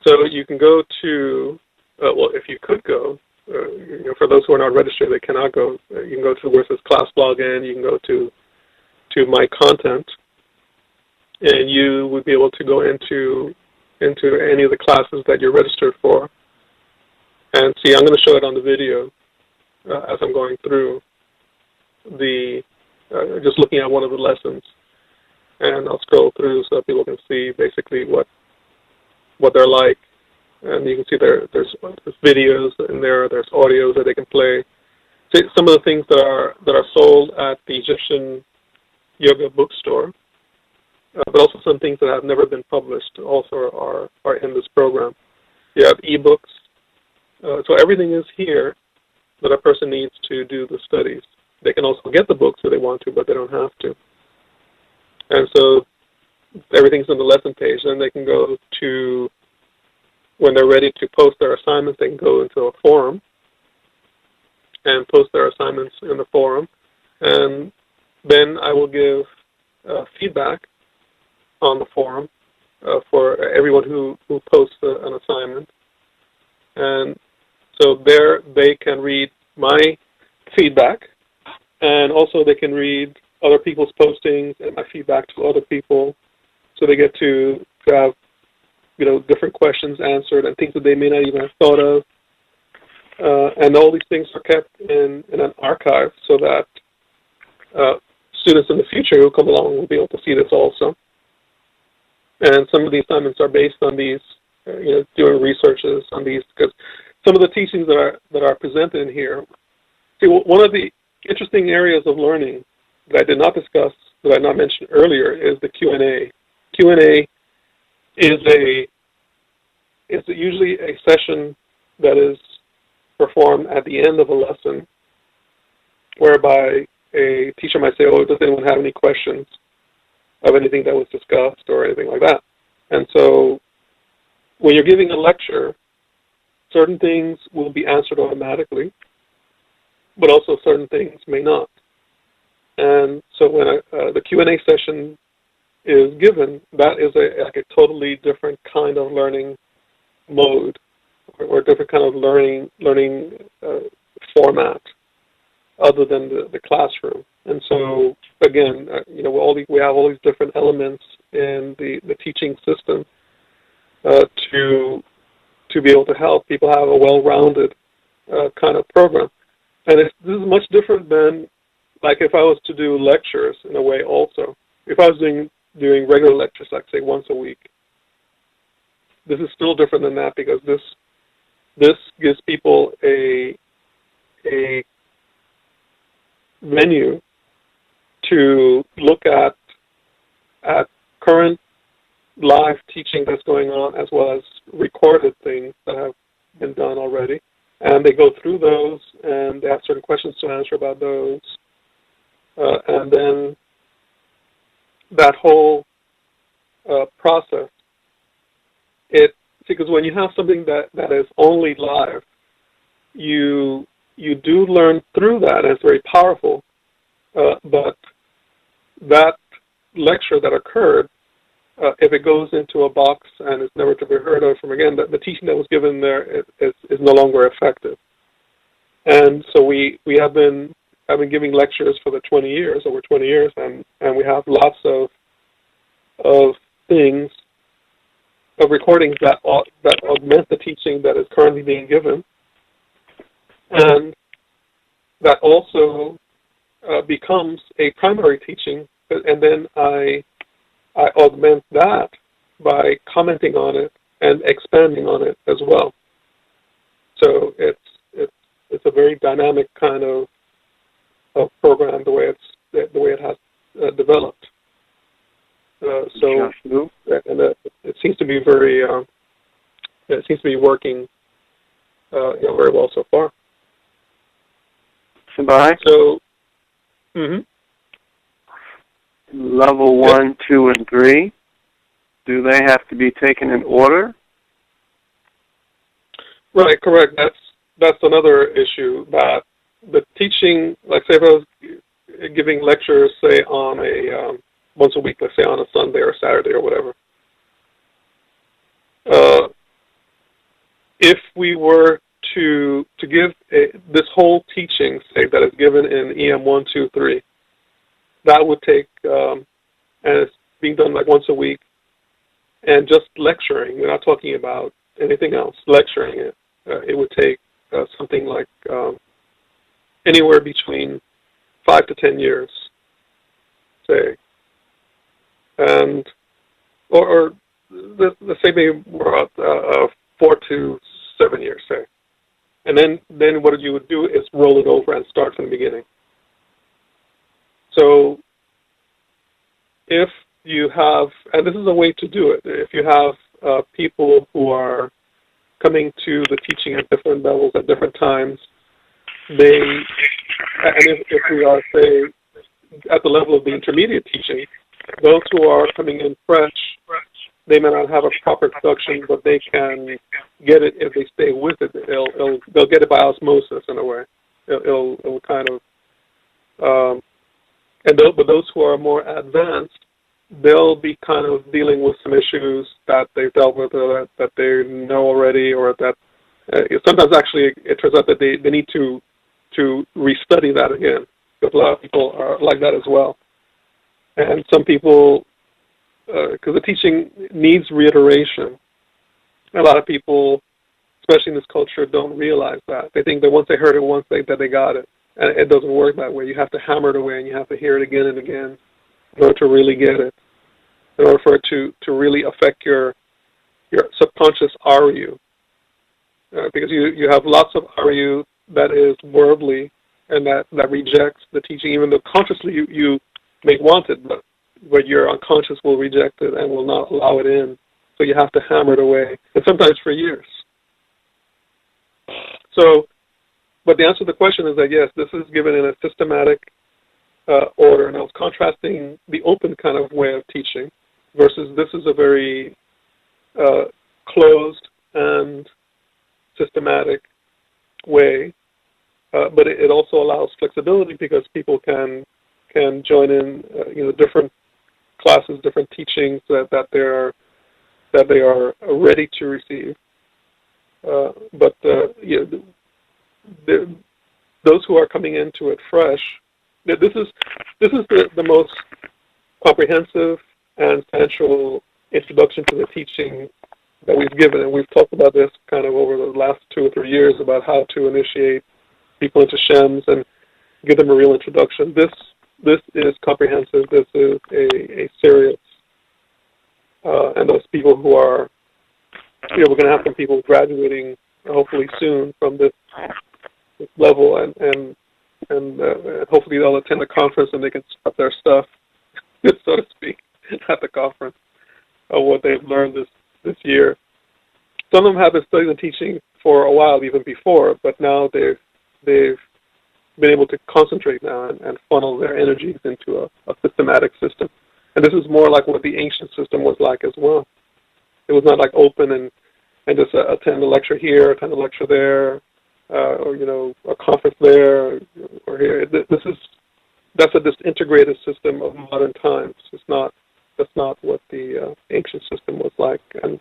so you can go to, if you could go, for those who are not registered, they cannot go. You can go to where it says class login. You can go to my content, and you would be able to go into any of the classes that you're registered for. And see, I'm going to show it on the video as I'm going through just looking at one of the lessons. And I'll scroll through so that people can see basically what they're like. And you can see there's videos in there, there's audios that they can play. Some of the things that are sold at the Egyptian yoga bookstore, but also some things that have never been published also are in this program. You have ebooks. So everything is here that a person needs to do the studies. They can also get the books if they want to, but they don't have to. And so everything's on the lesson page. Then they can go to, when they're ready to post their assignments, they can go into a forum and post their assignments in the forum. And then I will give feedback on the forum for everyone who posts an assignment. And so there they can read my feedback, and also they can read other people's postings and my feedback to other people. So they get to have, different questions answered and things that they may not even have thought of. And all these things are kept in an archive so that students in the future who come along will be able to see this also. And some of the assignments are based on these, doing researches on these, because some of the teachings that are presented in here. See, one of the interesting areas of learning that I did not discuss, that I not mentioned earlier, is the Q&A. Q&A is usually a session that is performed at the end of a lesson, whereby a teacher might say, does anyone have any questions of anything that was discussed or anything like that? And so when you're giving a lecture, certain things will be answered automatically, but also certain things may not. And so when the Q&A session is given, that is a totally different kind of learning mode, or different kind of learning format, other than the classroom. And so again, we have all these different elements in the teaching system to be able to help people have a well-rounded kind of program. And this is much different than, like, if I was to do lectures in a way also. If I was doing regular lectures, like, say, once a week, this is still different than that, because this gives people a venue to look at current live teaching that's going on, as well as recorded things that have been done already. And they go through those, and they have certain questions to answer about those. And then that whole process, because when you have something that is only live, you do learn through that, and it's very powerful. But that lecture that occurred, if it goes into a box and is never to be heard of from again, the teaching that was given there is no longer effective. And so I've been giving lectures for over 20 years, and we have lots of things, of recordings that augment the teaching that is currently being given, and that also becomes a primary teaching, and then I augment that by commenting on it and expanding on it as well. So it's a very dynamic kind of program, the way it has developed. It seems to be working very well so far. Sabai? So, Level 1, 2, and 3, do they have to be taken in order? Right, correct. That's another issue, that the teaching, like, say if I was giving lectures, say on a once a week, let's say on a Sunday or Saturday or whatever. If we were to give this whole teaching, say, that is given in EM 1, 2, 3, that would take, and it's being done like once a week, and just lecturing, we're not talking about anything else, lecturing it, it would take something like anywhere between 5 to 10 years, say. And, or let's say maybe we're at 4 to 7 years, say. And then what you would do is roll it over and start from the beginning. So if you have, and this is a way to do it, if you have people who are coming to the teaching at different levels at different times, and if we are, say, at the level of the intermediate teaching, those who are coming in fresh, they may not have a proper introduction, but they can get it if they stay with it. They'll get it by osmosis in a way. It'll kind of, but those who are more advanced, they'll be kind of dealing with some issues that they've dealt with, or that they know already, or that sometimes actually it turns out that they need to restudy that again, because a lot of people are like that as well. And some people, because the teaching needs reiteration, a lot of people, especially in this culture, don't realize that. They think that once they heard it once, that they got it. And it doesn't work that way. You have to hammer it away, and you have to hear it again and again in order to really get it, in order for it to really affect your subconscious RU. Because you have lots of RU that is worldly and that rejects the teaching, even though consciously you may want it, but your unconscious will reject it and will not allow it in. So you have to hammer it away, and sometimes for years. So, but the answer to the question is that yes, this is given in a systematic order, and I was contrasting the open kind of way of teaching versus this is a very closed and systematic systematic way, but it also allows flexibility because people can join in, different classes, different teachings that they are ready to receive. But those who are coming into it fresh, this is the most comprehensive and central introduction to the teaching that we've given, and we've talked about this kind of over the last 2 or 3 years about how to initiate people into SHEMS and give them a real introduction. This is comprehensive. This is a serious, and those people who are, we're going to have some people graduating hopefully soon from this level, and hopefully they'll attend the conference and they can start their stuff, so to speak, at the conference of what they've learned this year. Some of them have been studying and teaching for a while, even before, but now they've been able to concentrate now and funnel their energies into a systematic system. And this is more like what the ancient system was like as well. It was not like open and just attend a lecture here, attend a lecture there, or a conference there or here. That's a disintegrated system of modern times. That's not what the ancient system was like, and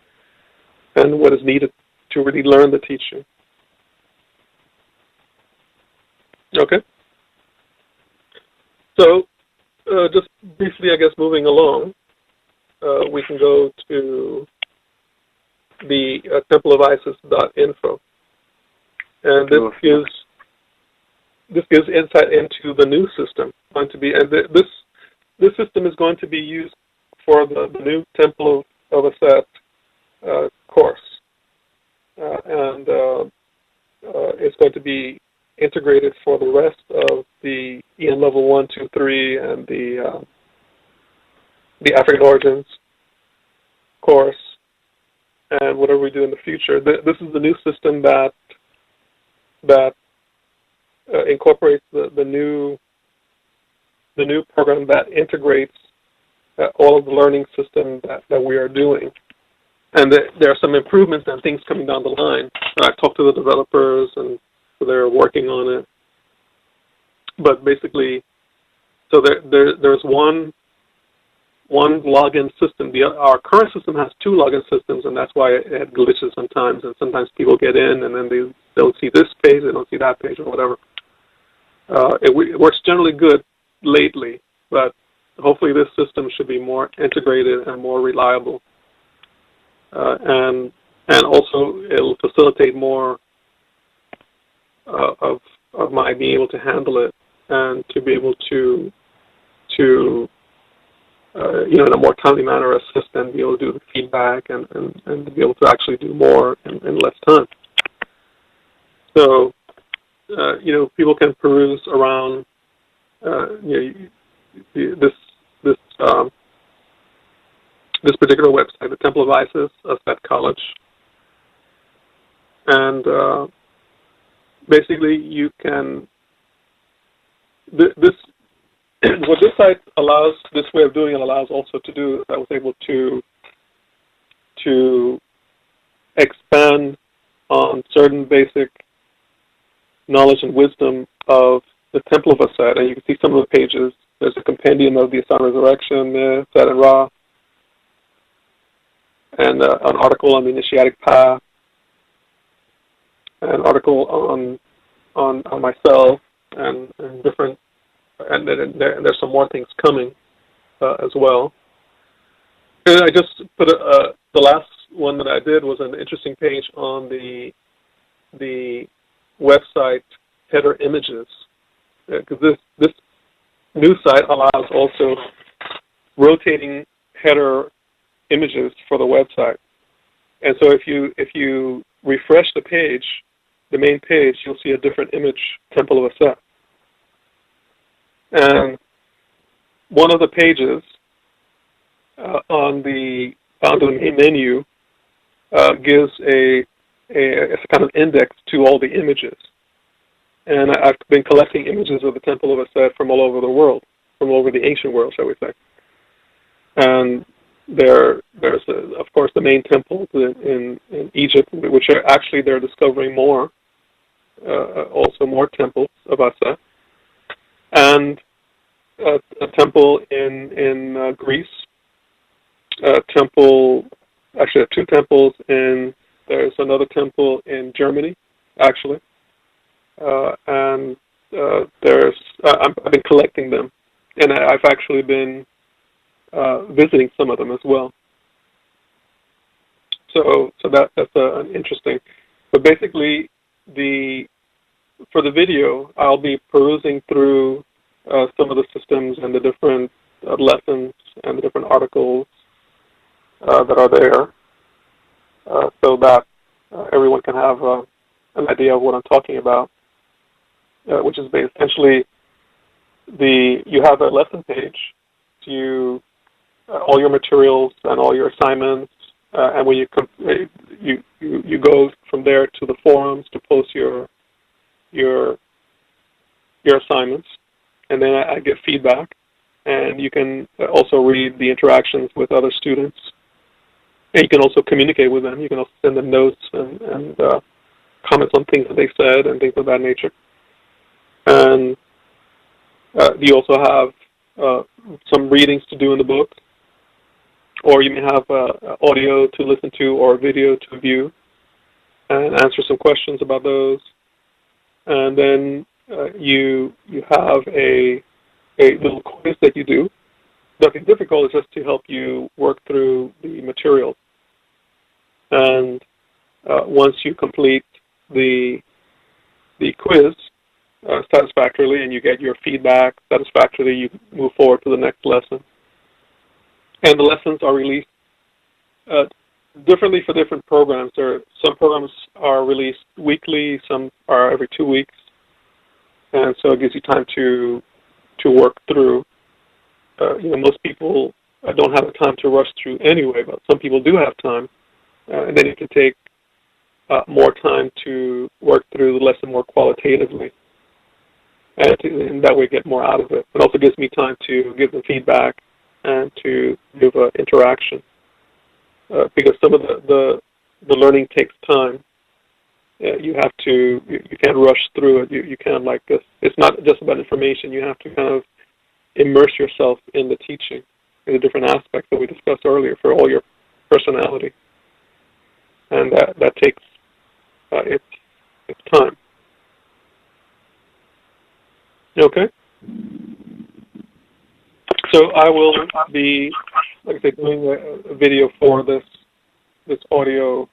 what is needed to really learn the teaching. Okay. So, just briefly, I guess, moving along, we can go to the templeofisis.info, and this gives insight into the new system. This system is going to be used for the new Temple of Aset course, and it's going to be integrated for the rest of the EN level 1, 2, 3, and the African Origins course, and whatever we do in the future. This is the new system that incorporates the new program that integrates all of the learning system that we are doing. And there are some improvements and things coming down the line. I've talked to the developers, and they're working on it. But basically, so there's one login system. Our current system has 2 login systems, and that's why it glitches sometimes. And sometimes people get in, and then they don't see this page, they don't see that page, or whatever. It works generally good lately, but hopefully this system should be more integrated and more reliable. And also it'll facilitate more of my being able to handle it and to be able to in a more timely manner assist and be able to do the feedback and to be able to actually do more in less time. So people can peruse around this particular website, the Temple of Isis, Aset College, and basically you can what this site allows, this way of doing it allows also to do is I was able to expand on certain basic knowledge and wisdom of the Temple of Aset, and you can see some of the pages. There's a compendium of the Asaru Resurrection, Set and Ra, and an article on the initiatic path, an article on myself, and different, and there's some more things coming as well. And I just put the last one that I did was an interesting page on the website header images, because this new site allows also rotating header images for the website. And so if you refresh the page, the main page, you'll see a different image, Temple of Aset. And one of the pages on the main menu gives a kind of index to all the images. And I've been collecting images of the Temple of Aset from all over the world, from all over the ancient world, shall we say. And there's, of course, the main temples in Egypt, which are actually they're discovering more, also more temples of Asa, and a temple in Greece, a temple, actually two temples there's another temple in Germany, actually, and I've been collecting them, and I've actually been visiting some of them as well. So that's an interesting. But basically, for the video, I'll be perusing through some of the systems and the different lessons and the different articles that are there, so that everyone can have an idea of what I'm talking about, which is essentially you have a lesson page to all your materials and all your assignments, and when you go from there to the forums to post your assignments, and then I get feedback, and you can also read the interactions with other students, and you can also communicate with them. You can also send them notes and comments on things that they said and things of that nature. And you also have some readings to do in the book, or you may have audio to listen to or video to view and answer some questions about those. And then you have a little quiz that you do. Nothing difficult, it's just to help you work through the material. And once you complete the quiz satisfactorily and you get your feedback satisfactorily, you move forward to the next lesson. And the lessons are released differently for different programs. Some programs are released weekly, some are every 2 weeks, and so it gives you time to work through. Most people don't have the time to rush through anyway, but some people do have time, and then you can take more time to work through the lesson more qualitatively, and that way get more out of it. It also gives me time to give them feedback and to give interaction, because some of the learning takes time. You can't rush through it. You can't like this. It's not just about information. You have to kind of immerse yourself in the teaching, in the different aspects that we discussed earlier for all your personality, and that takes its time. Okay. So I will be, like I said, doing a video for this audio,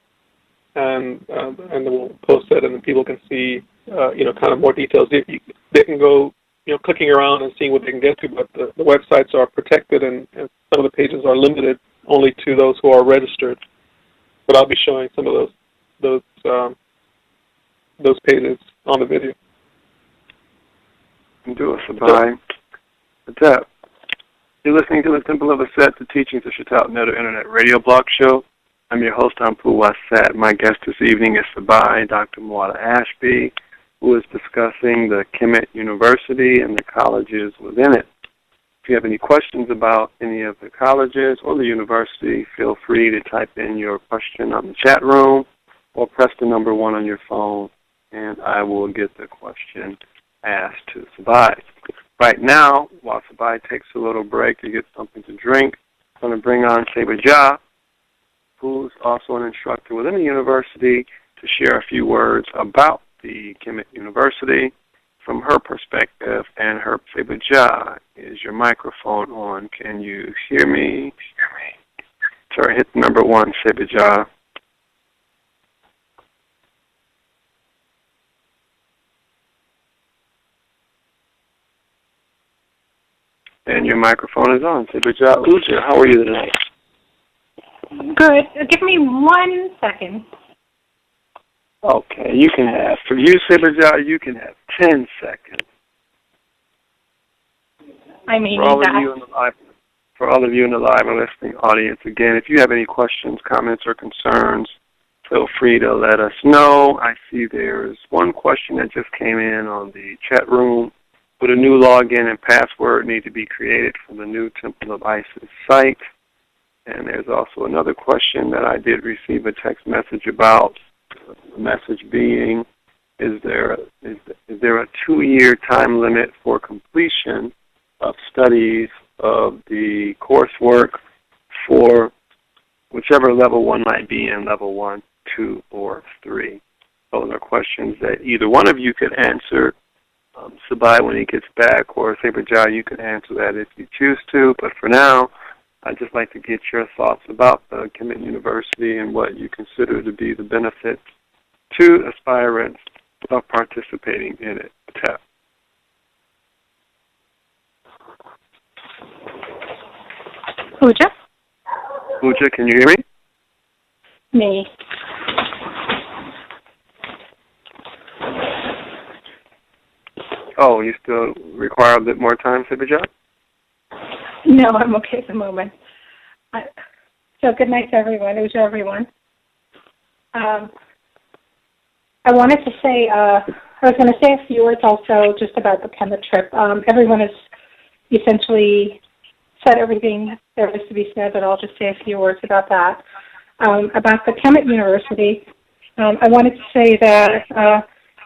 and then we'll post it, and then people can see, kind of more details. They can go, clicking around and seeing what they can get to, but the websites are protected, and some of the pages are limited only to those who are registered. But I'll be showing some of those pages on the video. Do us a bye. Adep. You're listening to the Temple of Aset, the teachings of Shatat Meadow Internet Radio Blog Show. I'm your host, Ampu Wasat. My guest this evening is Sabai, Dr. Mwada Ashby, who is discussing the Kemet University and the colleges within it. If you have any questions about any of the colleges or the university, feel free to type in your question on the chat room or press the number 1 on your phone, and I will get the question asked to Sabai. Right now, while Sabai takes a little break to get something to drink, I'm going to bring on Sebaja, who's also an instructor within the university, to share a few words about the Kemet University from her perspective. And her, Sebaja, is your microphone on? Can you hear me? Sorry, hit number 1, Sebaja. And your microphone is on. Sebaja Uja, how are you tonight? Good. Give me 1 second. Okay, you can have, for you, Sebaja, you can have 10 seconds. I mean, for all of you in the live and listening audience, again, if you have any questions, comments, or concerns, feel free to let us know. I see there's one question that just came in on the chat room. Would a new login and password need to be created for the new Temple of Isis site? And there's also another question that I did receive a text message about. The message being, is there a 2-year time limit for completion of studies of the coursework for whichever level one might be in, level 1, 2, or 3? Those are questions that either one of you could answer. Sabai, when he gets back, or Saberjai, you can answer that if you choose to. But for now, I'd just like to get your thoughts about the Kemet University and what you consider to be the benefits to aspirants of participating in it. Tap. Pooja? Pooja, can you hear me? Me. Oh, you still require a bit more time, Saberjai? No, I'm okay at the moment. So good night to everyone. Pooja, everyone. I wanted to say, I was going to say a few words also just about the Kemet trip. Everyone has essentially said everything there is to be said, but I'll just say a few words about that. About the Kemet University, I wanted to say that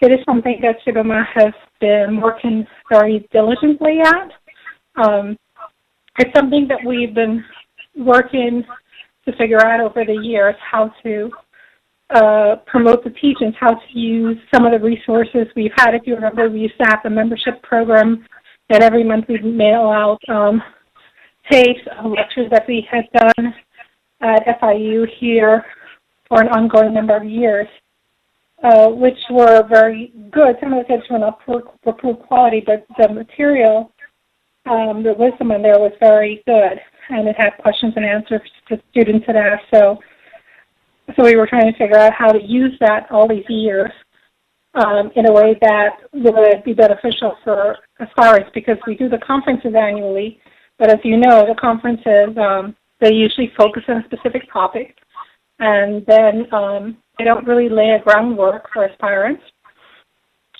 it is something that Shibama has been working very diligently at. It's something that we've been working to figure out over the years, how to promote the teachings, how to use some of the resources we've had. If you remember, we used to have a membership program that every month we'd mail out tapes of lectures that we had done at FIU here for an ongoing number of years, which were very good. Some of the tapes were not poor quality, but the material, the wisdom in there was very good, and it had questions and answers to students had asked. So we were trying to figure out how to use that all these years in a way that would be beneficial for aspirants, because we do the conferences annually, but as you know, the conferences, they usually focus on a specific topic, and then they don't really lay a groundwork for aspirants,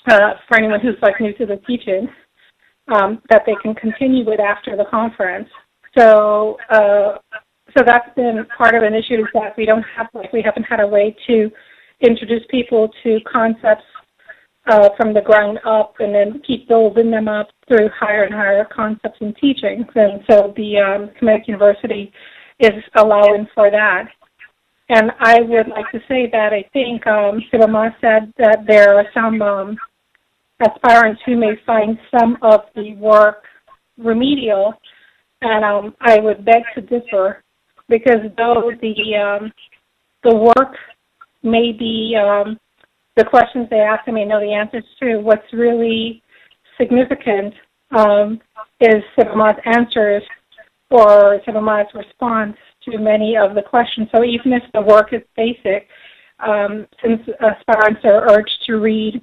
for anyone who's like new to the teaching, that they can continue with after the conference. So that's been part of an issue, is that we haven't had a way to introduce people to concepts from the ground up and then keep building them up through higher and higher concepts and teachings. And so the Kemet University is allowing for that. And I would like to say that I think Shibama said that there are some aspirants who may find some of the work remedial, and I would beg to differ, because though the work may be the questions they ask, I may know the answers to, what's really significant is Shibama's answers or Shibama's response to many of the questions. So even if the work is basic, since aspirants are urged to read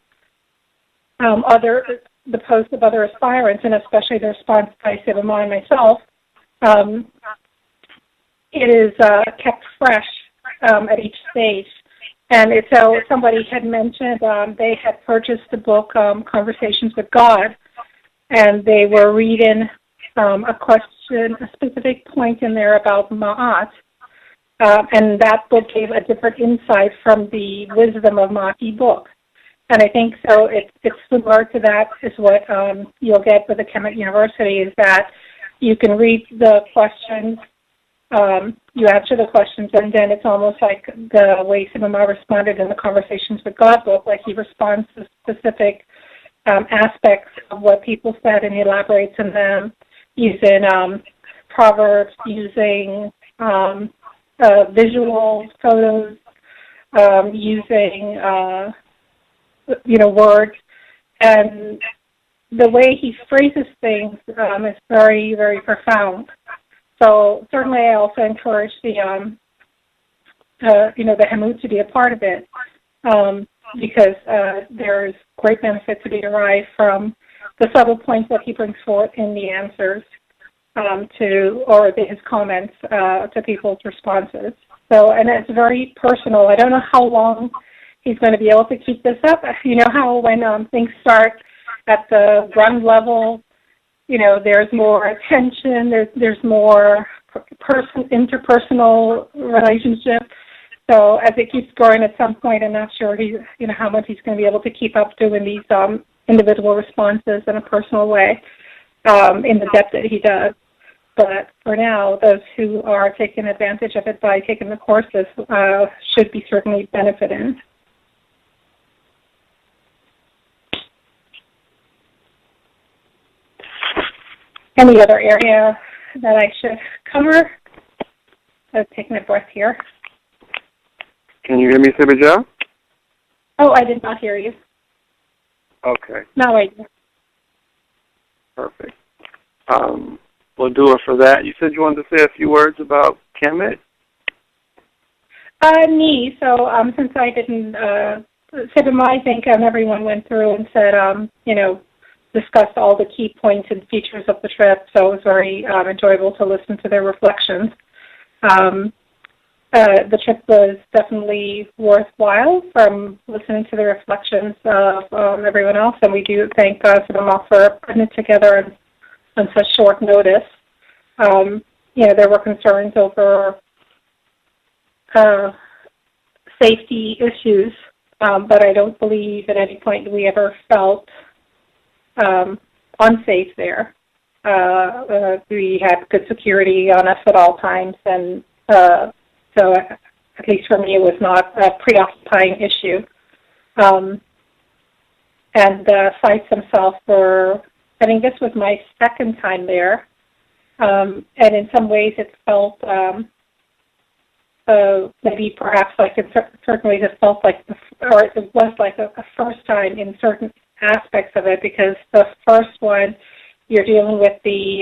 the posts of other aspirants, and especially the response by Shibama and myself, it is kept fresh at each stage. And so somebody had mentioned they had purchased the book Conversations with God, and they were reading a question, a specific point in there about Ma'at, and that book gave a different insight from the Wisdom of Ma'at book. And I think so it's similar to that is what you'll get with the Kemet University, is that you can read the questions, you answer the questions, and then it's almost like the way Shibama responded in the Conversations with God book, like he responds to specific aspects of what people said and he elaborates on them using proverbs, using visual photos, using words, and the way he phrases things is very, very profound. So certainly, I also encourage the Hamut to be a part of it, because there's great benefit to be derived from the subtle points that he brings forth in the answers his comments to people's responses. So, and it's very personal. I don't know how long he's going to be able to keep this up. You know how when things start at the ground level, there's more attention, there's more interpersonal relationship. So as it keeps growing, at some point, I'm not sure how much he's going to be able to keep up doing these individual responses in a personal way in the depth that he does. But for now, those who are taking advantage of it by taking the courses should be certainly benefiting. Any other area that I should cover? I'm taking a breath here. Can you hear me, Sibija? Oh, I did not hear you. Okay. No, I did. Perfect. We'll do it for that. You said you wanted to say a few words about Kemet? Me. So since I didn't say I think everyone went through and said, discussed all the key points and features of the trip, so it was very enjoyable to listen to their reflections. The trip was definitely worthwhile from listening to the reflections of everyone else, and we do thank them all for putting it together on such short notice. There were concerns over safety issues, but I don't believe at any point we ever felt unsafe there. We had good security on us at all times, and so at least for me it was not a preoccupying issue. And the sites themselves were, I think this was my second time there, and in some ways it felt maybe perhaps like in certain ways it felt like, or it was like a first time in certain aspects of it, because the first one you're dealing with the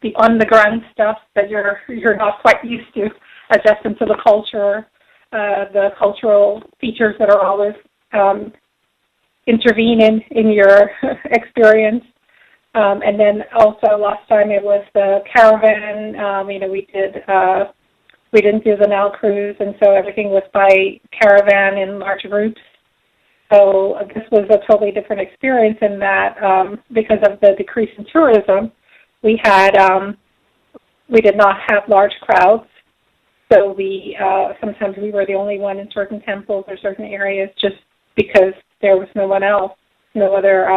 the on the ground stuff that you're not quite used to, adjusting to the culture, the cultural features that are always intervening in your experience. And then also last time it was the caravan. We didn't do the Nile cruise, and so everything was by caravan in large groups. So this was a totally different experience in that because of the decrease in tourism, we did not have large crowds. So sometimes we were the only one in certain temples or certain areas just because there was no one else, no other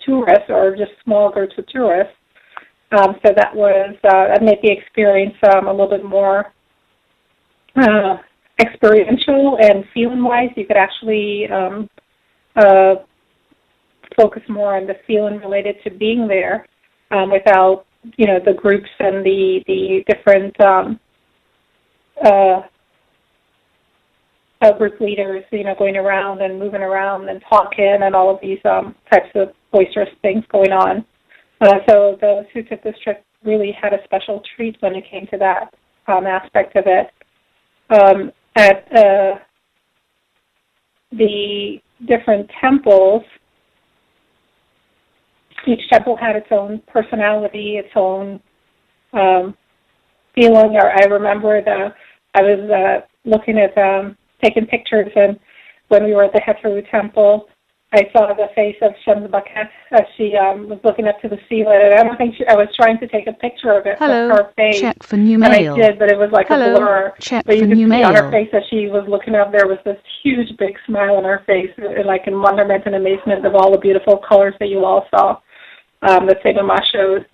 tourists or just small groups of tourists. So that made the experience a little bit more experiential, and feeling-wise, you could actually focus more on the feeling related to being there without, the groups and the different group leaders, going around and moving around and talking and all of these types of boisterous things going on. So those who took this trip really had a special treat when it came to that aspect of it. At the different temples, each temple had its own personality, its own feeling. Or I remember I was looking at taking pictures, and when we were at the Heteru temple, I saw the face of Shams Baket as she was looking up to the ceiling, and I don't think I was trying to take a picture of it. Hello, of her face. check for new mail. And I did, but it was like Hello, a blur. check but you for could new see mail. on her face as she was looking up, there was this huge, big smile on her face, like in wonderment and amazement of all the beautiful colors that you all saw that Sebama showed.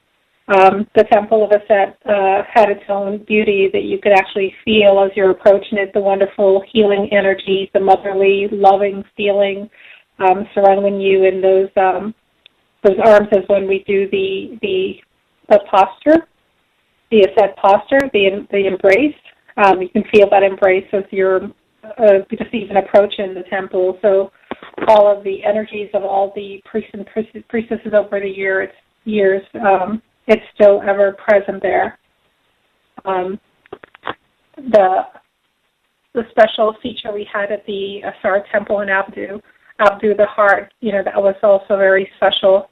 The Temple of Aset had its own beauty that you could actually feel as you're approaching it, the wonderful healing energies, the motherly, loving feeling surrounding you in those arms, as when we do the posture, the Aset posture, the embrace. You can feel that embrace as you're just even approaching the temple. So all of the energies of all the priests and priestesses over the years, it's still ever present there. The special feature we had at the Asaru Temple in Abdu the Heart, that was also very special.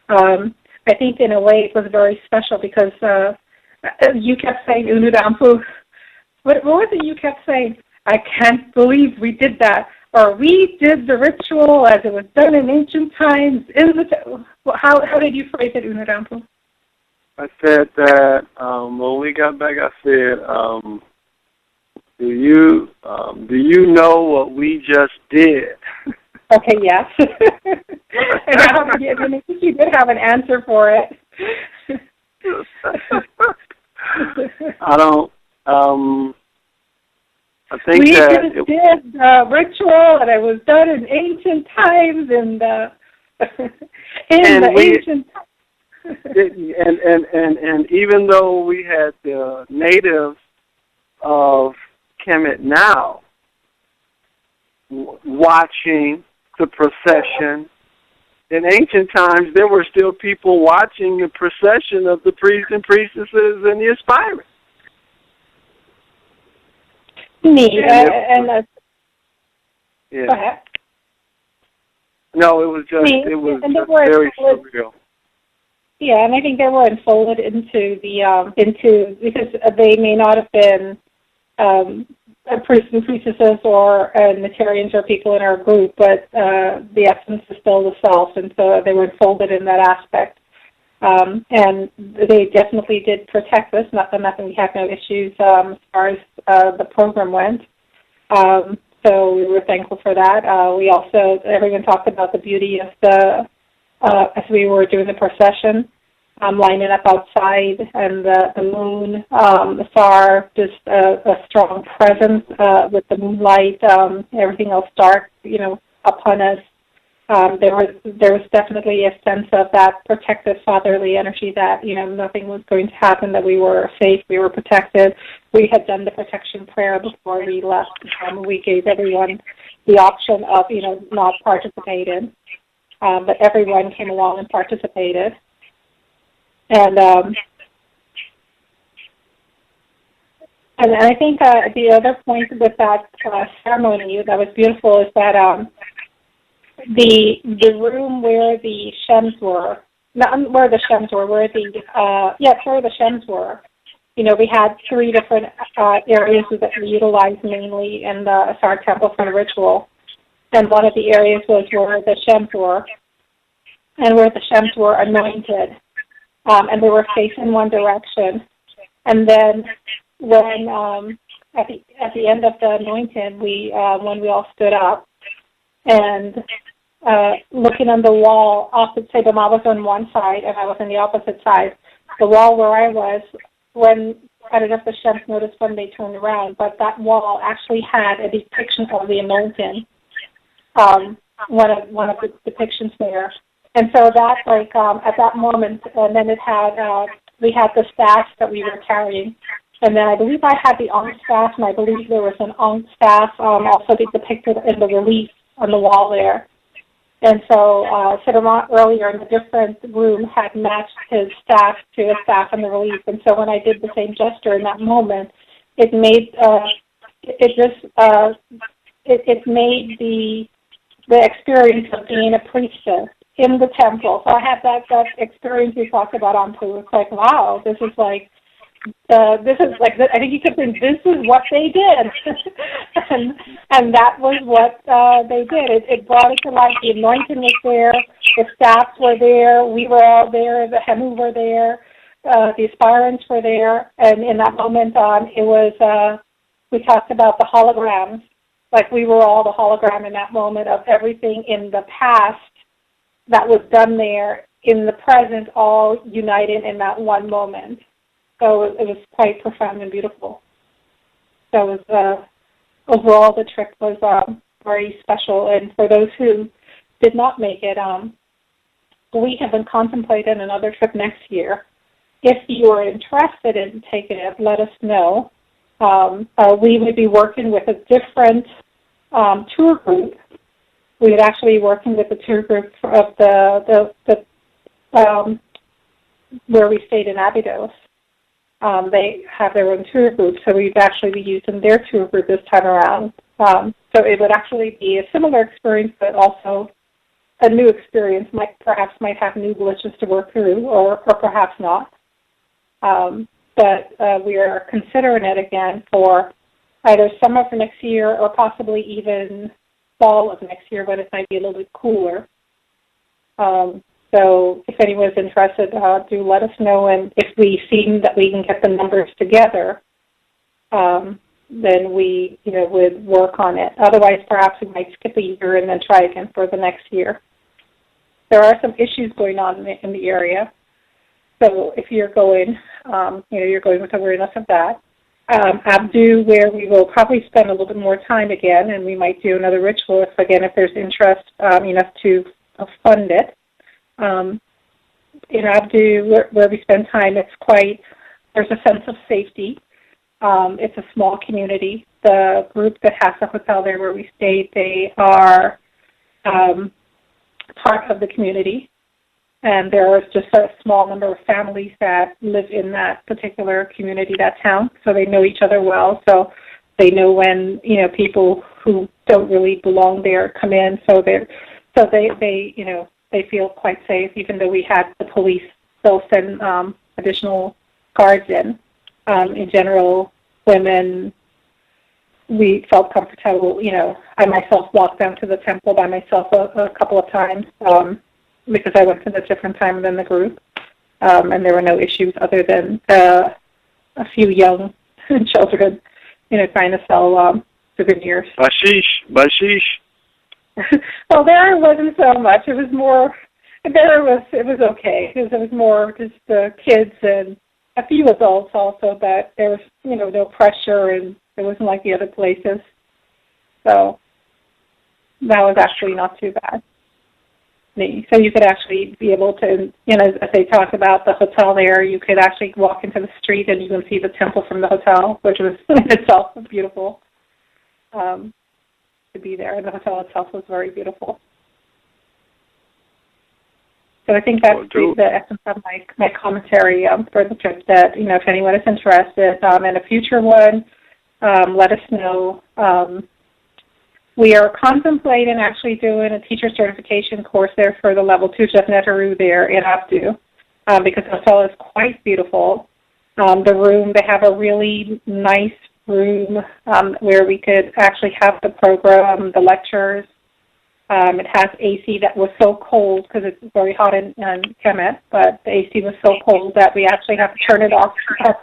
I think in a way it was very special because you kept saying Unudampu. What was it you kept saying? I can't believe we did that. Or we did the ritual as it was done in ancient times. How did you phrase it, Unudampu? I said that when we got back, I said, do you know what we just did? Okay, yes. And you did have an answer for it. I don't. I think we that just did ritual, and it was done in ancient times, and ancient times. and even though we had the natives of Kemet now watching the procession, in ancient times there were still people watching the procession of the priests and priestesses and the aspirants. Neat. Yeah. Go ahead. No, it was just very surreal. Yeah, and I think they were enfolded into because they may not have been priests and priestesses or Natarians or people in our group, but the essence is still the self, and so they were enfolded in that aspect. And they definitely did protect us. Nothing. We had no issues as far as the program went. So we were thankful for that. We also, everyone talked about the beauty of as we were doing the procession, lining up outside, and the moon, the star, just a strong presence with the moonlight, everything else dark, upon us. There was definitely a sense of that protective fatherly energy that, nothing was going to happen, that we were safe, we were protected. We had done the protection prayer before we left. We gave everyone the option of, not participating. But everyone came along and participated. And I think the other point with that ceremony that was beautiful is that the room where the shems were, not where the shems were, where the shems were. We had 3 different areas that we utilized mainly in the Asaru Temple for the ritual. And one of the areas was where the shems were, and where the shems were anointed. And they were facing one direction. And then when at the end of the anointing, when we all stood up and looking on the wall, opposite, say the mom was on one side and I was on the opposite side, the wall where I was, when I don't know if the shems noticed when they turned around, but that wall actually had a depiction of the anointing. One of the depictions there. And so that, at that moment, and then we had the staff that we were carrying. And then I believe I had the Ankh staff, and I believe there was an Ankh staff also depicted in the relief on the wall there. And so Siddhartha earlier in a different room had matched his staff to a staff in the relief. And so when I did the same gesture in that moment, it made it made the experience of being a priestess in the temple. So I had that experience you talked about on too. It's like, wow, this is like, I think you could think, this is what they did. and that was what they did. It brought it to life. The anointing was there. The staffs were there. We were all there. The Hemu were there. The aspirants were there. And in that moment it was, we talked about the holograms. Like we were all the hologram in that moment of everything in the past that was done there in the present, all united in that one moment. So it was quite profound and beautiful. So it was, overall, the trip was very special. And for those who did not make it, we have been contemplating another trip next year. If you are interested in taking it, let us know. We would be working with a different tour group. We would actually be working with the tour group of the where we stayed in Abydos. They have their own tour group, so we'd actually be using their tour group this time around. So it would actually be a similar experience, but also a new experience. Might have new glitches to work through, or perhaps not. But we are considering it again for either summer of next year or possibly even fall of next year, when it might be a little bit cooler. So if anyone's interested, do let us know. And if we seem that we can get the numbers together, then we, would work on it. Otherwise, perhaps we might skip a year and then try again for the next year. There are some issues going on in the area. So if you're going, you're going with awareness of that. Abdu, where we will probably spend a little bit more time again, and we might do another ritual if there's interest enough to fund it. In Abdu, where we spend time, there's a sense of safety. It's a small community. The group that has the hotel there where we stayed, they are part of the community. And there is just a small number of families that live in that particular community, that town. So they know each other well. So they know when, people who don't really belong there come in. So they feel quite safe, even though we had the police still send additional guards in. In general, women, we felt comfortable. I myself walked down to the temple by myself a couple of times because I went at a different time than the group, and there were no issues other than a few young children, trying to sell souvenirs. Bashish. Well, there wasn't so much. It was more. It was okay because it was more just the kids and a few adults also, but there was, no pressure, and it wasn't like the other places. So that was actually not too bad. So you could actually be able to, as they talk about the hotel there, you could actually walk into the street and you can see the temple from the hotel, which was in itself beautiful to be there. And the hotel itself was very beautiful. So I think that's the essence of my commentary for the trip, that, if anyone is interested in a future one, let us know. We are contemplating actually doing a teacher certification course there for the level 2 Chef Netaru there in Abdu, because the hotel is quite beautiful. The room, they have a really nice room where we could actually have the program, the lectures. It has AC that was so cold because it's very hot in Kemet, but the AC was so cold that we actually have to turn it off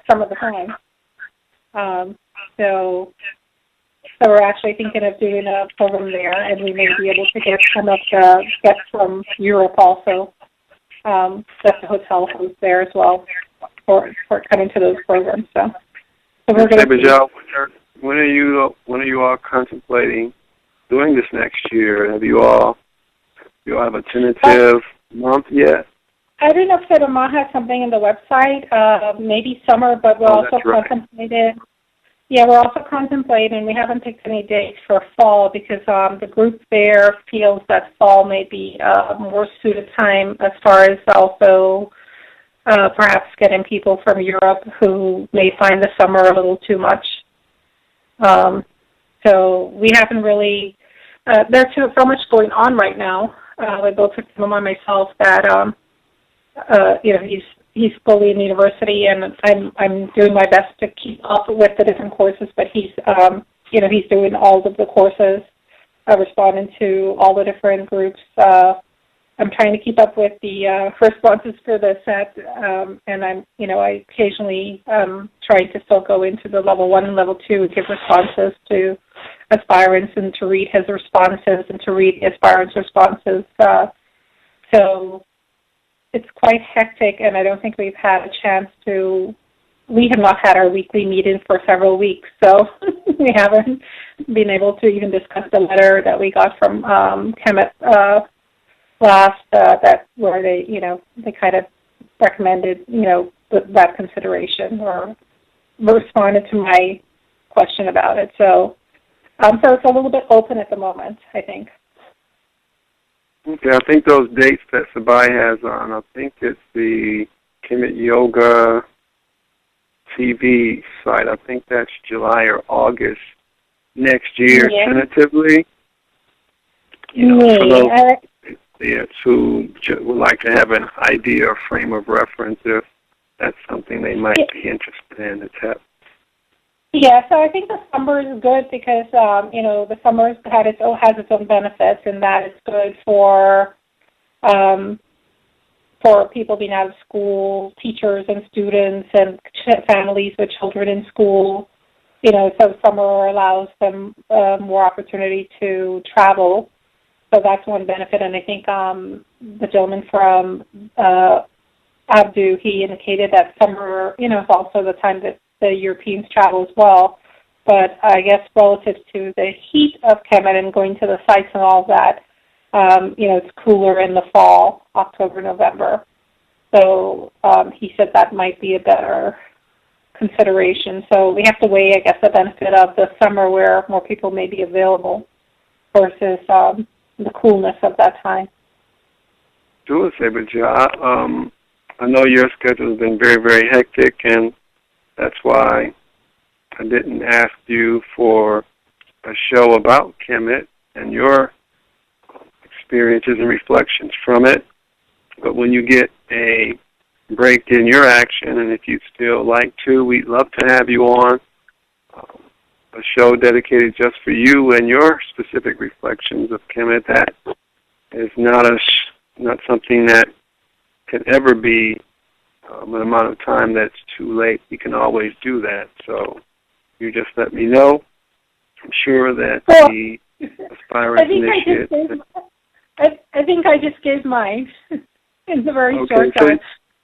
some of the time. So we're actually thinking of doing a program there, and we may be able to get some of the guests from Europe also, that the hotel hosts there as well for coming to those programs. So we're going to. When are you all contemplating doing this next year? Have you all have a tentative month yet? I don't know if Sedama has something in the website. Maybe summer, but we're also contemplating. Yeah, we're also contemplating. We haven't picked any dates for fall because the group there feels that fall may be a more suited time as far as also perhaps getting people from Europe who may find the summer a little too much. So we haven't really. There's so much going on right now with both Sedama and myself that he's fully in university, and I'm doing my best to keep up with the different courses. But he's doing all of the courses, responding to all the different groups. I'm trying to keep up with the responses for the set, and I occasionally try to still go into the level 1 and level 2 and give responses to aspirants and to read his responses and to read the aspirants' responses. So it's quite hectic, and I don't think we've had a chance to. We have not had our weekly meeting for several weeks, so we haven't been able to even discuss the letter that we got from Kemet last. Where they kind of recommended that consideration or responded to my question about it. So it's a little bit open at the moment, I think. Okay, I think those dates that Sabai has on, I think it's the Kemet Yoga TV site. I think that's July or August next year, tentatively. For those who would like to have an idea or frame of reference, if that's something they might be interested in. Yeah, so I think the summer is good because the summer has its own benefits, and that is good for for people being out of school, teachers and students and families with children in school. So summer allows them more opportunity to travel. So that's one benefit. And I think the gentleman from Abdu, he indicated that summer, is also the time that the Europeans travel as well. But I guess relative to the heat of Kemet and going to the sites and all of that, it's cooler in the fall, October, November. So he said that might be a better consideration. So we have to weigh, I guess, the benefit of the summer where more people may be available versus the coolness of that time. Sure, Sabaja. I know your schedule has been very, very hectic, and that's why I didn't ask you for a show about Kemet and your experiences and reflections from it. But when you get a break in your action, and if you'd still like to, we'd love to have you on a show dedicated just for you and your specific reflections of Kemet. That is not something that can ever be an amount of time that's too late. We can always do that. So you just let me know. I'm sure that the aspirant initiate. I think I just gave mine in the very Okay, short time.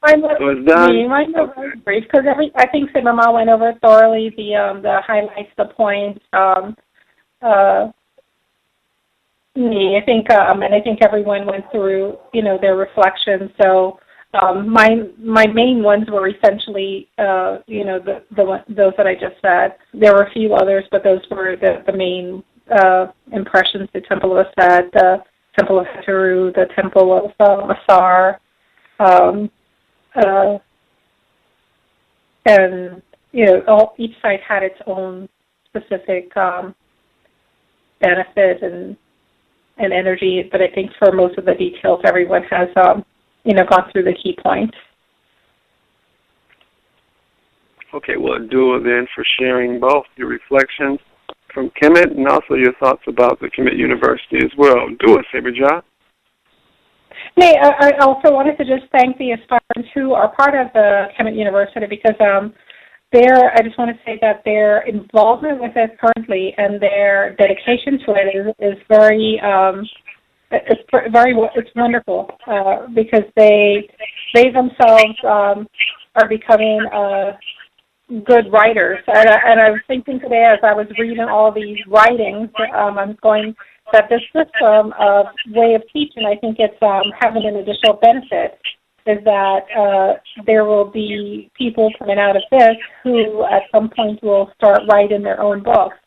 So it's done? Mine was very brief because I think Mama went over thoroughly the highlights, the points. I think everyone went through their reflections. So my main ones were essentially those that I just said. There were a few others, but those were the main impressions: the Temple of Aset, the Temple of Hathor, the Temple of Asar. And each site had its own specific benefit and energy, but I think for most of the details, everyone has gone through the key points. Okay, well, Dua then for sharing both your reflections from Kemet and also your thoughts about the Kemet University as well. Dua, Saberja. Hey, I also wanted to just thank the aspirants who are part of the Kemet University because I just want to say that their involvement with it currently and their dedication to it is very, it's wonderful because they themselves are becoming good writers. And I was thinking today as I was reading all these writings, I'm going that this system of way of teaching, I think it's having an additional benefit, is that there will be people coming out of this who at some point will start writing their own books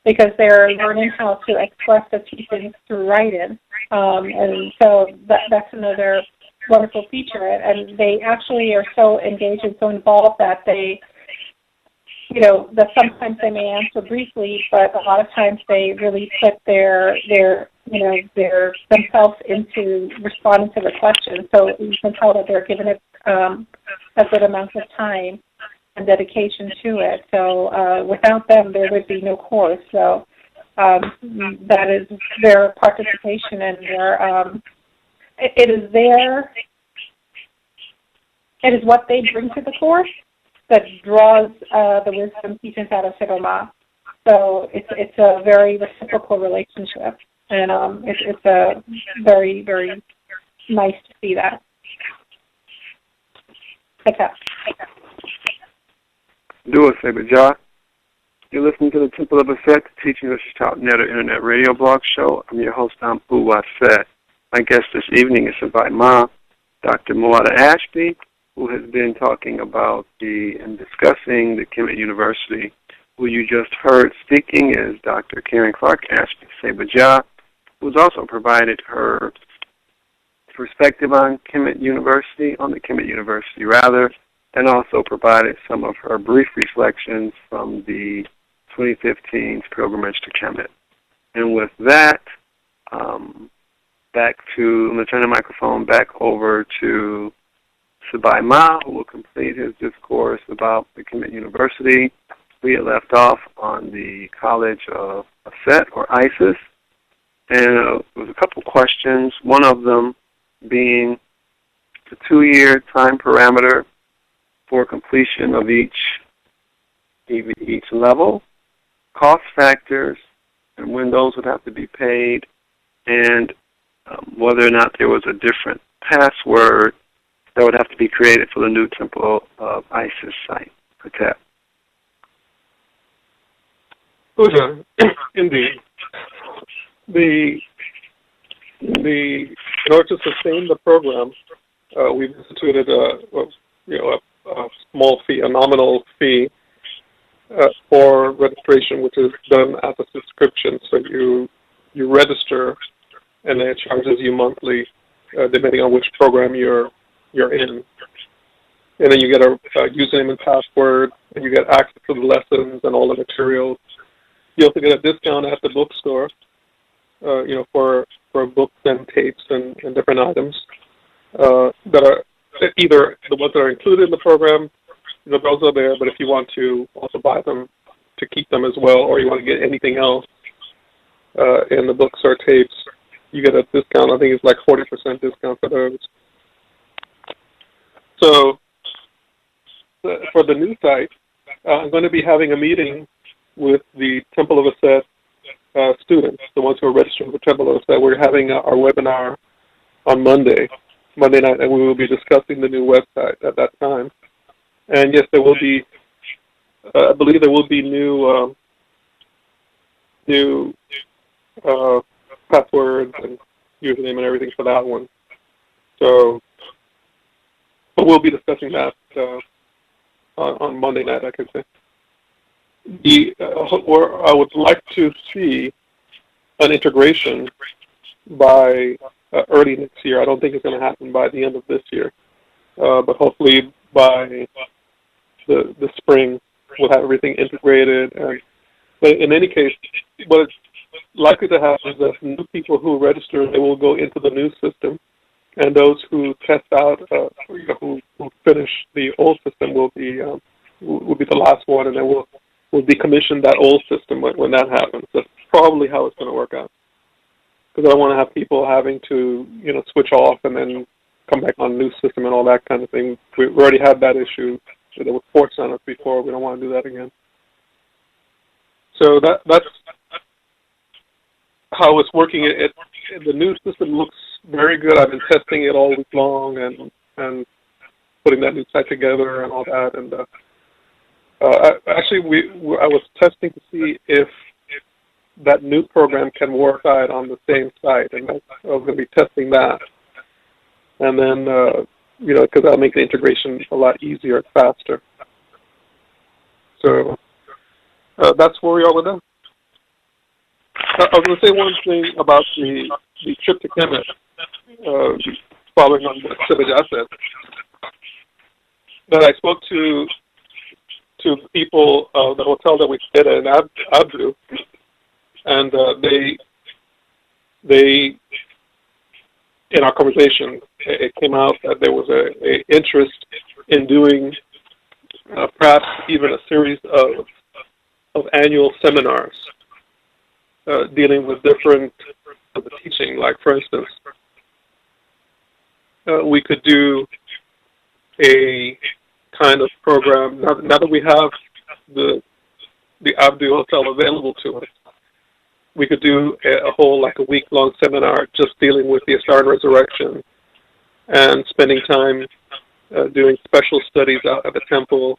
because they're learning how to express the teachings through writing. And so that's another wonderful feature. And they actually are so engaged and so involved that they, that sometimes they may answer briefly, but a lot of times they really put their themselves into responding to the question. So you can tell that they're giving it a good amount of time and dedication to it. So without them, there would be no course. So that is their participation and their it is what they bring to the course that draws the wisdom teachings out of Sibama. So it's a very reciprocal relationship, and it's a very, very nice to see that. Okay. Dua Sabaja. You're listening to the Temple of Aset, the Teaching of Shishtalk-Netter Internet Radio Blog Show. I'm your host, Ampu Waset. My guest this evening is Sabai Ma, Dr. Muada Ashby, who has been talking about and discussing the Kemet University. Who you just heard speaking is Dr. Karen Clark Ashby Sabaja, who's also provided her perspective on the Kemet University, and also provided some of her brief reflections from the 2015 pilgrimage to Kemet. And with that, I'm going to turn the microphone back over to Sabai Ma, who will complete his discourse about the Kemet University. We had left off on the College of Aset, or ISIS, and there was a couple questions, one of them being the 2-year time parameter for completion of each level, cost factors, and when those would have to be paid, and whether or not there was a different password that would have to be created for the new Temple of Isis site for TAP. Good, indeed. In order to sustain the program, we've instituted a small fee, a nominal fee for registration, which is done as a subscription. So you register, and then it charges you monthly, depending on which program you're in. And then you get a username and password, and you get access to the lessons and all the materials. You also get a discount at the bookstore, for books and tapes and different items that are either the ones that are included in the program. Those are there, but if you want to also buy them to keep them as well, or you want to get anything else in the books or tapes, you get a discount. I think it's like 40% discount for those. So for the new site, I'm going to be having a meeting with the Temple of Aset students, the ones who are registering for Temple of Aset. We're having our webinar on Monday night, and we will be discussing the new website at that time. And yes, there will be, I believe there will be new passwords and username and everything for that one. So, but we'll be discussing that on Monday night, I could say. I would like to see an integration by early next year. I don't think it's going to happen by the end of this year, but hopefully by the spring we'll have everything integrated. But in any case, what is likely to happen is that new people who register, they will go into the new system, and those who test out, who finish the old system will be the last one, and then we'll decommission that old system when that happens. That's probably how it's going to work out. Because I don't want to have people having to, switch off and then come back on a new system and all that kind of thing. We already had that issue. There was force on us before. We don't want to do that again. So that's how it's working. The new system looks very good. I've been testing it all week long and putting that new site together and all that. And I was testing to see if that new program can work out on the same site, and I was going to be testing that. And then, because that'll make the integration a lot easier and faster. So that's where we are with that. I was going to say one thing about the trip to Kemet, following on what Sibaj said, that I spoke to the people, the hotel that we stayed at in Abdu, and they in our conversation, it came out that there was a interest in doing perhaps even a series of annual seminars dealing with different of the teaching. Like, for instance, we could do a kind of program, now that we have the Abdu Hotel available to us, we could do a whole, like a week-long seminar just dealing with the Asaru Resurrection and spending time doing special studies out at the temple,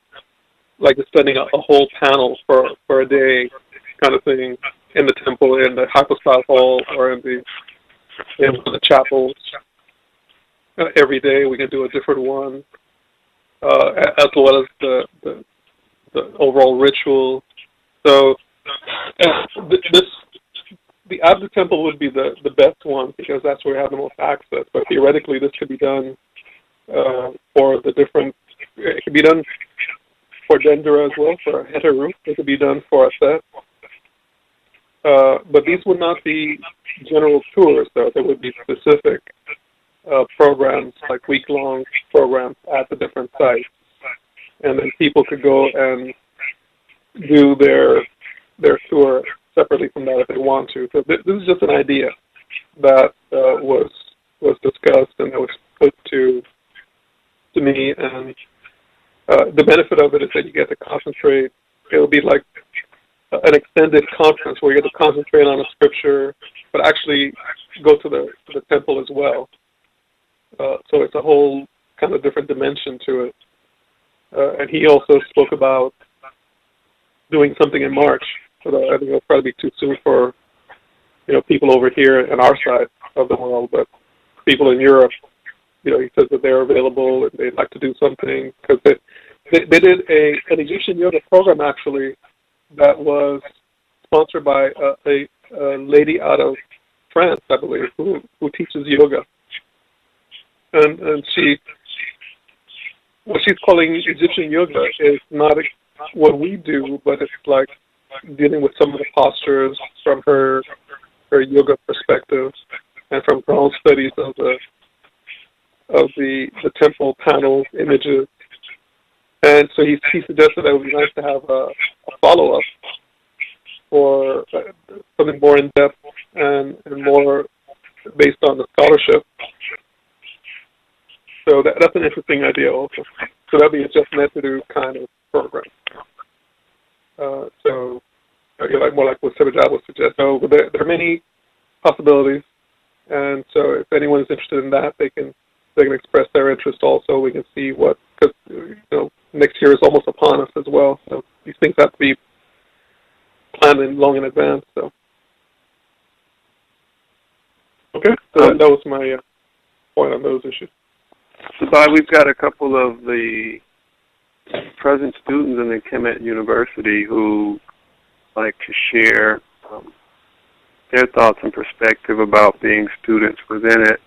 like spending a whole panel for a day kind of thing in the temple, in the hypostyle hall, or in the chapels. Every day we can do a different one, as well as the overall ritual. So the Abdu Temple would be the best one because that's where we have the most access. But theoretically, this could be done for the different. It could be done for Dendera as well, for Heteru. It could be done for Aset. But these would not be general tours, though. There would be specific programs, like week-long programs at the different sites. And then people could go and do their tour separately from that if they want to. So this is just an idea that was discussed and that was put to to me, and the benefit of it is that you get to concentrate. It'll be like an extended conference where you get to concentrate on a scripture, but actually go to the temple as well. So it's a whole kind of different dimension to it. And he also spoke about doing something in March. So I think it'll probably be too soon for people over here on our side of the world, but people in Europe, he says that they're available and they'd like to do something because they did an Egyptian yoga program actually that was sponsored by a lady out of France, I believe, who teaches yoga, and what she's calling Egyptian yoga is not what we do, but it's like dealing with some of the postures from her yoga perspective and from her own studies of the temple panel images. And so he suggested that it would be nice to have a follow-up for something more in-depth and more based on the scholarship. So that's an interesting idea also. So that'd be a just meant to do kind of program. So more like what Sebajab would suggest. So there are many possibilities, and so if anyone is interested in that, they can express their interest also. We can see what, because next year is almost upon us as well. So these things have to be planned long in advance. So okay, so that was my point on those issues. So, Bob, we've got a couple of the present students in the Kemet University who like to share their thoughts and perspective about being students within it.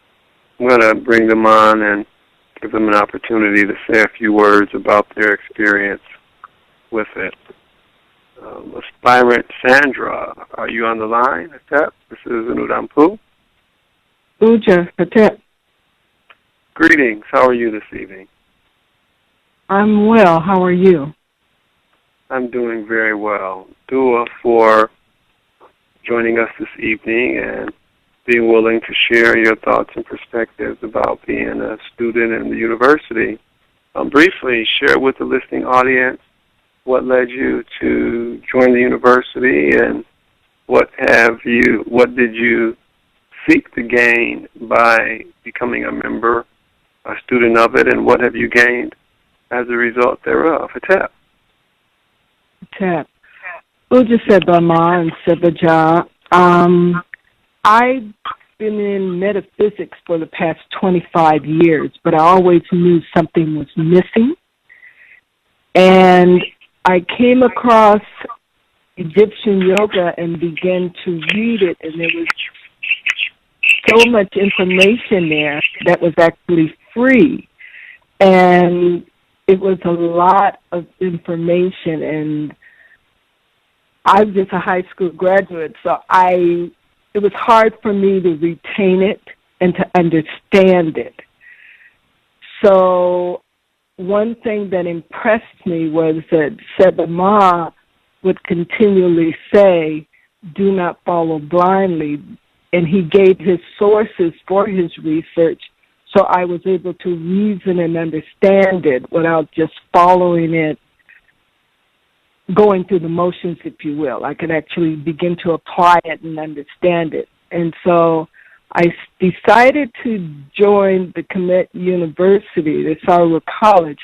I'm going to bring them on and give them an opportunity to say a few words about their experience with it. Aspirant Sandra, are you on the line? This is Anudampu. Uja, Hatep. Greetings. How are you this evening? I'm well. How are you? I'm doing very well. Dua for joining us this evening and being willing to share your thoughts and perspectives about being a student in the university. Briefly, share with the listening audience what led you to join the university and what did you seek to gain by becoming a member, a student of it, and what have you gained as a result thereof? Hatep. Hatep. Uja Sebama and Sebaja. I've been in metaphysics for the past 25 years, but I always knew something was missing. And I came across Egyptian yoga and began to read it, and there was so much information there that was actually free. And it was a lot of information, and I'm just a high school graduate, so it was hard for me to retain it and to understand it. So one thing that impressed me was that Sebama would continually say, do not follow blindly, and he gave his sources for his research, so I was able to reason and understand it without just following it, going through the motions, if you will. I could actually begin to apply it and understand it. And so I decided to join the Kemet University, the Asaru College,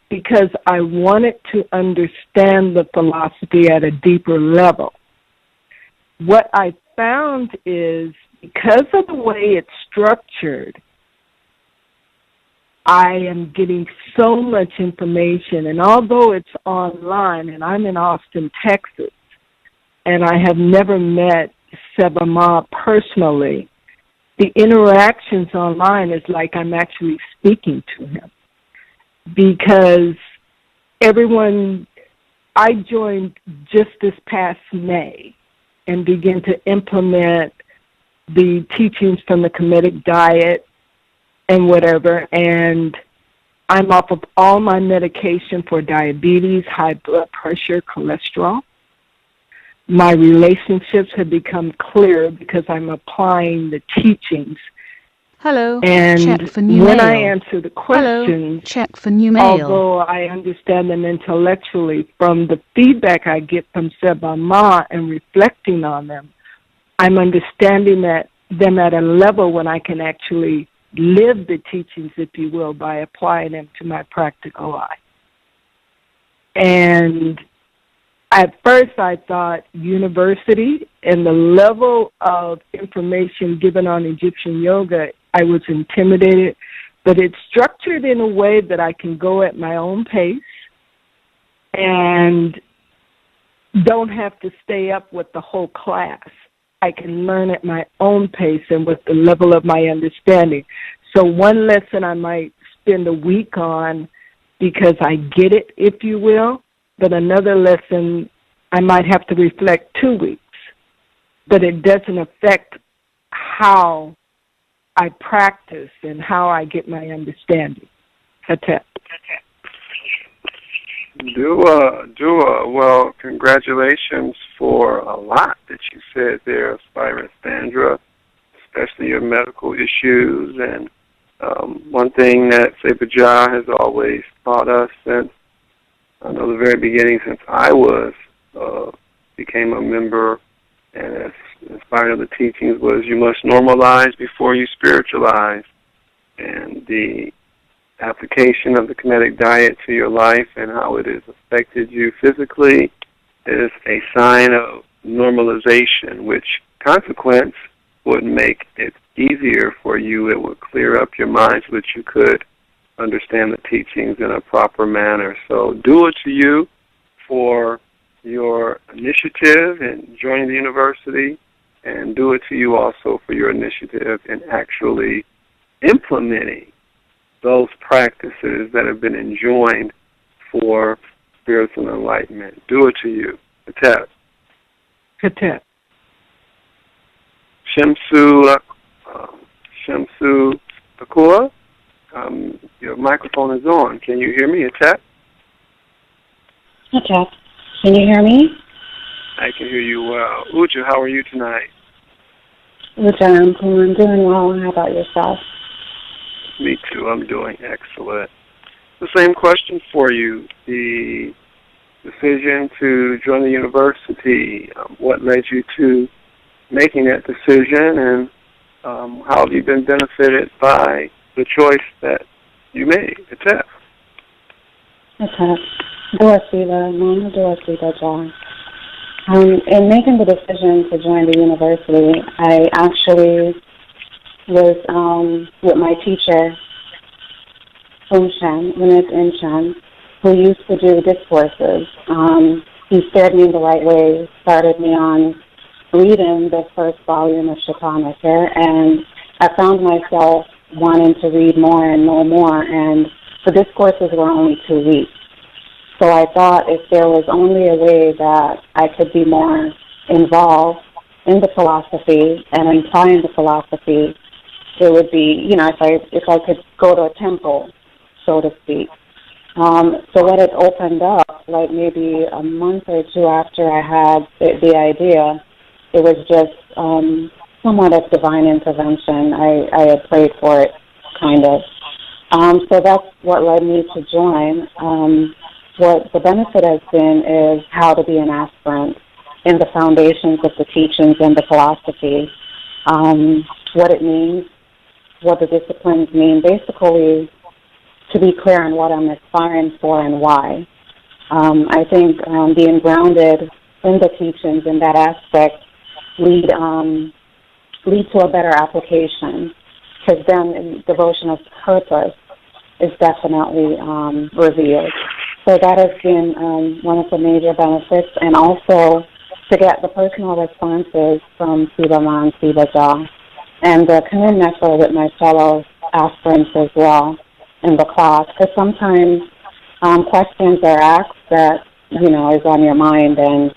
because I wanted to understand the philosophy at a deeper level. What I found is, because of the way it's structured, I am getting so much information, and although it's online, and I'm in Austin, Texas, and I have never met Sebama personally, the interactions online is like I'm actually speaking to him. Because I joined just this past May and began to implement the teachings from the Kemetic diet and whatever, and I'm off of all my medication for diabetes, high blood pressure, cholesterol. My relationships have become clear because I'm applying the teachings Hello. And Check for new when mail. I answer the questions, Check for new mail. although I understand them intellectually, from the feedback I get from Sebama and reflecting on them, I'm understanding them at a level when I can actually live the teachings, if you will, by applying them to my practical life. And at first I thought university and the level of information given on Egyptian yoga, I was intimidated, but it's structured in a way that I can go at my own pace and don't have to stay up with the whole class. I can learn at my own pace and with the level of my understanding. So one lesson I might spend a week on because I get it, if you will, but another lesson I might have to reflect 2 weeks. But it doesn't affect how I practice and how I get my understanding. Hatep. Dua, well, congratulations for a lot that you said there, Aspirant Sandra, especially your medical issues. And one thing that Sepaja has always taught us since, I know the very beginning, since I became a member and as part of the teachings, was you must normalize before you spiritualize. And the application of the Kemetic diet to your life and how it has affected you physically is a sign of normalization, which consequence would make it easier for you. It would clear up your mind so that you could understand the teachings in a proper manner. So do it to you for your initiative in joining the university, and do it to you also for your initiative in actually implementing those practices that have been enjoined for spiritual enlightenment. Do it to you. Hatep. Hatep. Shamsu Akua, your microphone is on. Can you hear me, Hatep? Hatep. Can you hear me? I can hear you well. Uja, how are you tonight? Uja, I'm doing well. How about yourself? Me too. I'm doing excellent. The same question for you. The decision to join the university, what led you to making that decision, and how have you been benefited by the choice that you made? Hatep. Hatep. In making the decision to join the university, I actually was with my teacher, Inshan, who used to do discourses. He steered me in the right way, started me on reading the first volume of Shatanaka, and I found myself wanting to read more and know more, and the discourses were only 2 weeks. So I thought if there was only a way that I could be more involved in the philosophy and applying the philosophy, it would be, if I could go to a temple, so to speak. So what it opened up, like maybe a month or two after I had the idea, it was just somewhat of divine intervention. I had prayed for it, kind of. So that's what led me to join. What the benefit has been is how to be an aspirant in the foundations of the teachings and the philosophy, what it means, what the disciplines mean, basically to be clear on what I'm aspiring for and why. I think being grounded in the teachings in that aspect lead to a better application, because then devotion of purpose is definitely revealed. So that has been one of the major benefits, and also to get the personal responses from Sibama and Sibaja, and the connect with my fellow aspirants as well in the class. Because sometimes questions are asked that, is on your mind, and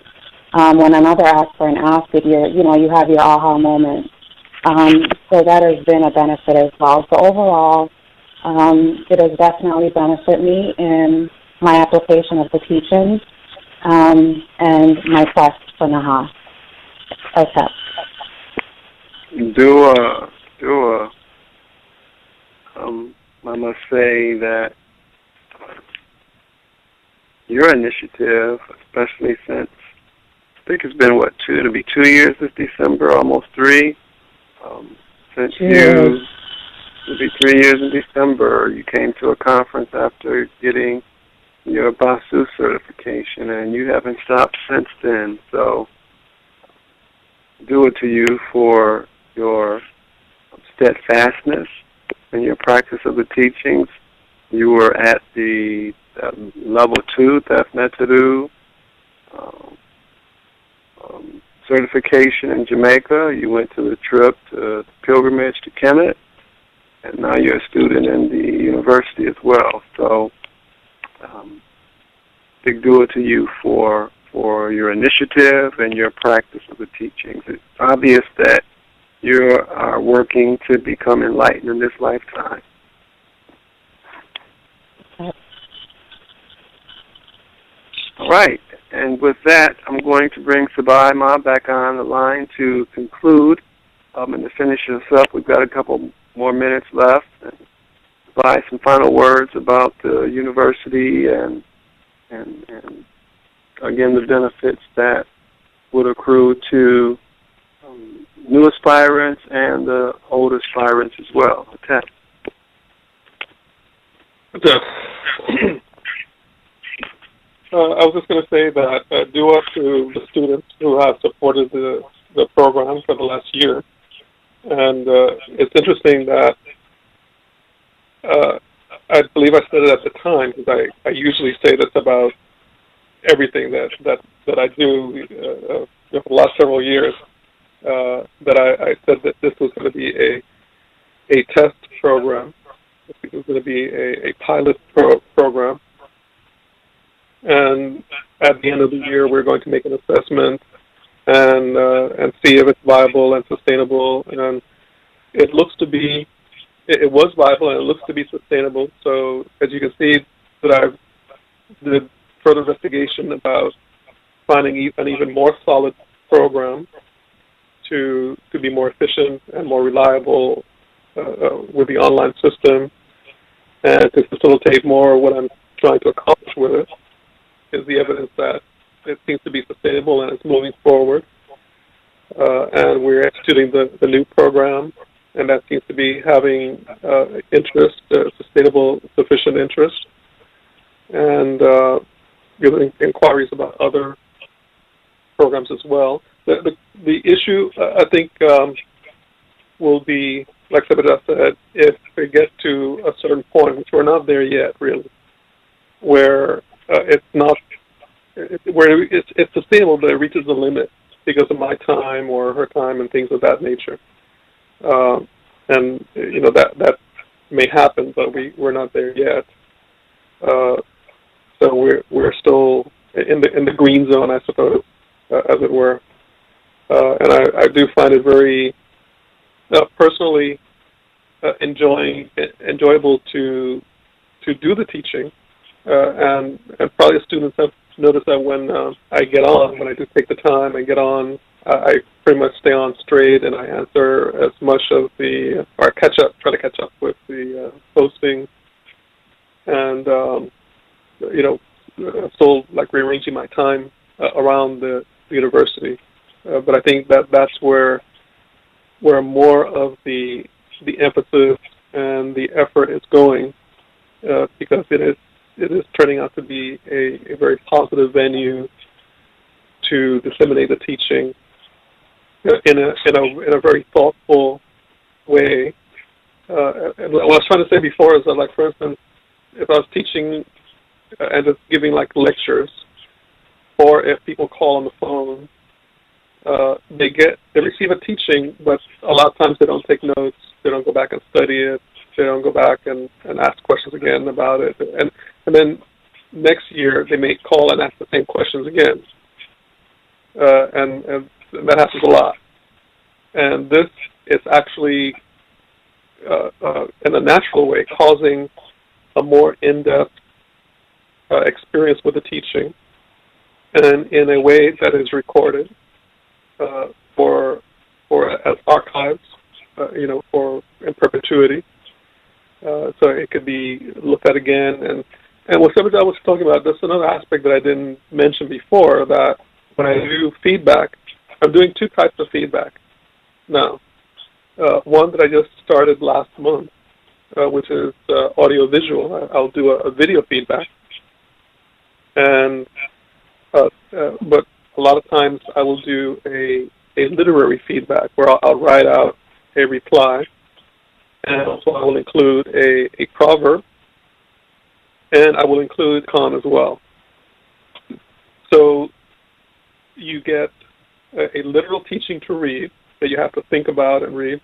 when another aspirant asks it, you have your aha moment. So that has been a benefit as well. So overall, it has definitely benefited me in my application of the teachings and my quest for Naha. Okay. Dua. say that your initiative, especially since I think it's been, it'll be 2 years this December, almost 3. Since it'll be 3 years in December, you came to a conference after getting your BASU certification, and you haven't stopped since then. So, due to you for your steadfastness and your practice of the teachings. You were at the level 2 Thefnetadu certification in Jamaica. You went to the trip to pilgrimage to Kemet, and now you're a student in the university as well. So, big due to you for your initiative and your practice of the teachings. It's obvious that you are working to become enlightened in this lifetime. All right, and with that, I'm going to bring Sabai Ma back on the line to conclude and to finish this up. We've got a couple more minutes left. Sabai, some final words about the university and again, the benefits that would accrue to new aspirants and the old aspirants as well. Okay. I was just going to say that due up to the students who have supported the program for the last year. And it's interesting that I believe I said it at the time, because I usually say this about everything that I do for the last several years, that I said that this was going to be a test program. It was going to be a pilot program. And at the end of the year, we're going to make an assessment and see if it's viable and sustainable. And it looks to be, it was viable and it looks to be sustainable. So as you can see, that I've did further investigation about finding an even more solid program to be more efficient and more reliable with the online system, and to facilitate more what I'm trying to accomplish with it is the evidence that it seems to be sustainable and it's moving forward. And we're executing the new program, and that seems to be having interest, sustainable, sufficient interest, and getting inquiries about other programs as well. The issue, I think, will be, like Sabata said, if we get to a certain point, which we're not there yet, really, where it's not, where it's sustainable, but it reaches the limit because of my time or her time and things of that nature. And you know that may happen, but we're not there yet. So we're still in the green zone, I suppose, as it were. And I do find it very personally enjoyable to do the teaching, and probably students have noticed that when I get on, when I do take the time and get on, I pretty much stay on straight, and I answer as much of or try to catch up with the posting, and you know, still like rearranging my time around the university. But I think that's where more of the emphasis and the effort is going, because it is turning out to be a very positive venue to disseminate the teaching in a very thoughtful way. And what I was trying to say before is that, like, for instance, if I was teaching and just giving like lectures, or if people call on the phone, they receive a teaching, but a lot of times they don't take notes, they don't go back and study it, they don't go back and ask questions again about it, and then next year they may call and ask the same questions again, and that happens a lot. And this is actually, in a natural way, causing a more in-depth experience with the teaching, and in a way that is recorded for as archives, you know, for in perpetuity, so it could be looked at again. And what somebody I was talking about, that's another aspect that I didn't mention before, that when I do feedback, I'm doing two types of feedback now. One that I just started last month, which is audio-visual. I'll do a video feedback. And but a lot of times I will do a literary feedback where I'll write out a reply, and also I will include a proverb, and I will include con as well. So you get a literal teaching to read that you have to think about and read.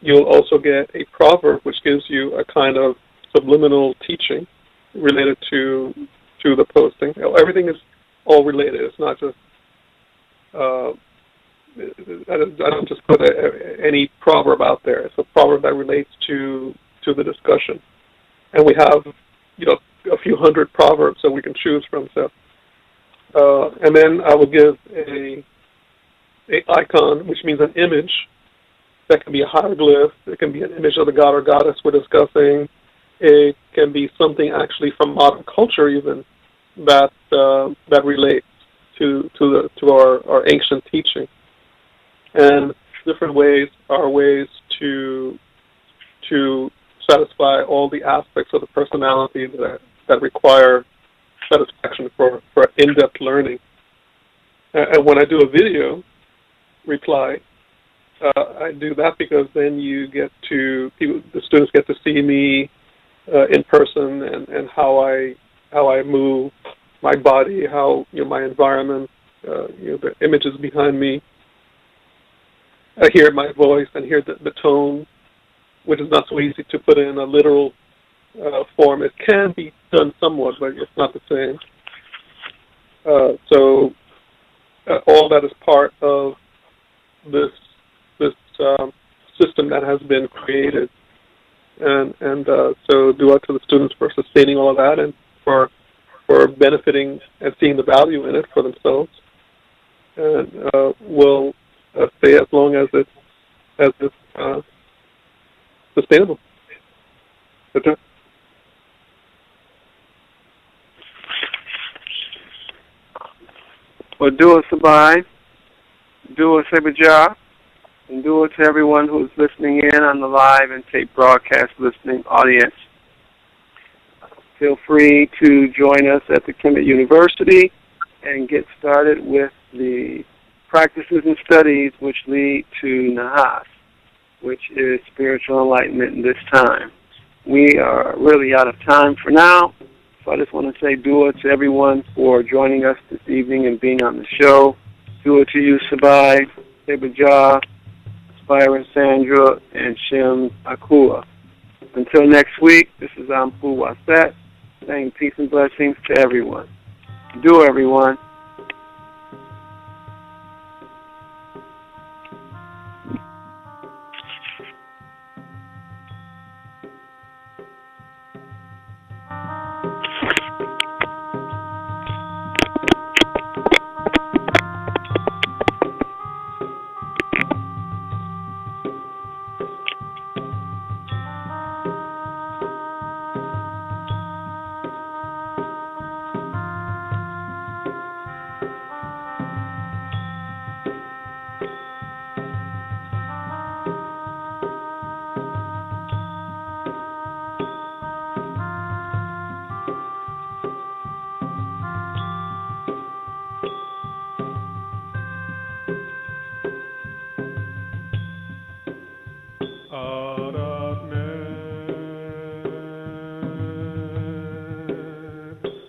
You'll also get a proverb, which gives you a kind of subliminal teaching related to the posting. Everything is all related. It's not just I don't just put any proverb out there. It's a proverb that relates to the discussion, and we have a few hundred proverbs that we can choose from. So, and then I will give a icon, which means an image. That can be a hieroglyph. It can be an image of the god or goddess we're discussing. It can be something actually from modern culture, even that relates to our ancient teaching. And different ways are ways to satisfy all the aspects of the personality that require satisfaction for in-depth learning. And when I do a video reply, I do that because then the students get to see me in person and how I move my body, how my environment, the images behind me. I hear my voice and hear the tone, which is not so easy to put in a literal form. It can be done somewhat, but it's not the same. So all that is part of this system that has been created, and so due out to the students for sustaining all of that and for benefiting and seeing the value in it for themselves, and will stay as long as it's sustainable. Okay. Well, do it, Sabai. Do it, Sebaja. And do it to everyone who's listening in on the live and tape broadcast listening audience. Feel free to join us at the Kemet University and get started with the practices and studies which lead to Nahas, which is spiritual enlightenment in this time. We are really out of time for now, so I just want to say dua to everyone for joining us this evening and being on the show. Dua to you, Sabai, Sebaja, Spira, Sandra, and Shem Akua. Until next week, this is Ampu Waset, saying peace and blessings to everyone. Do everyone.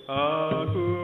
Amen.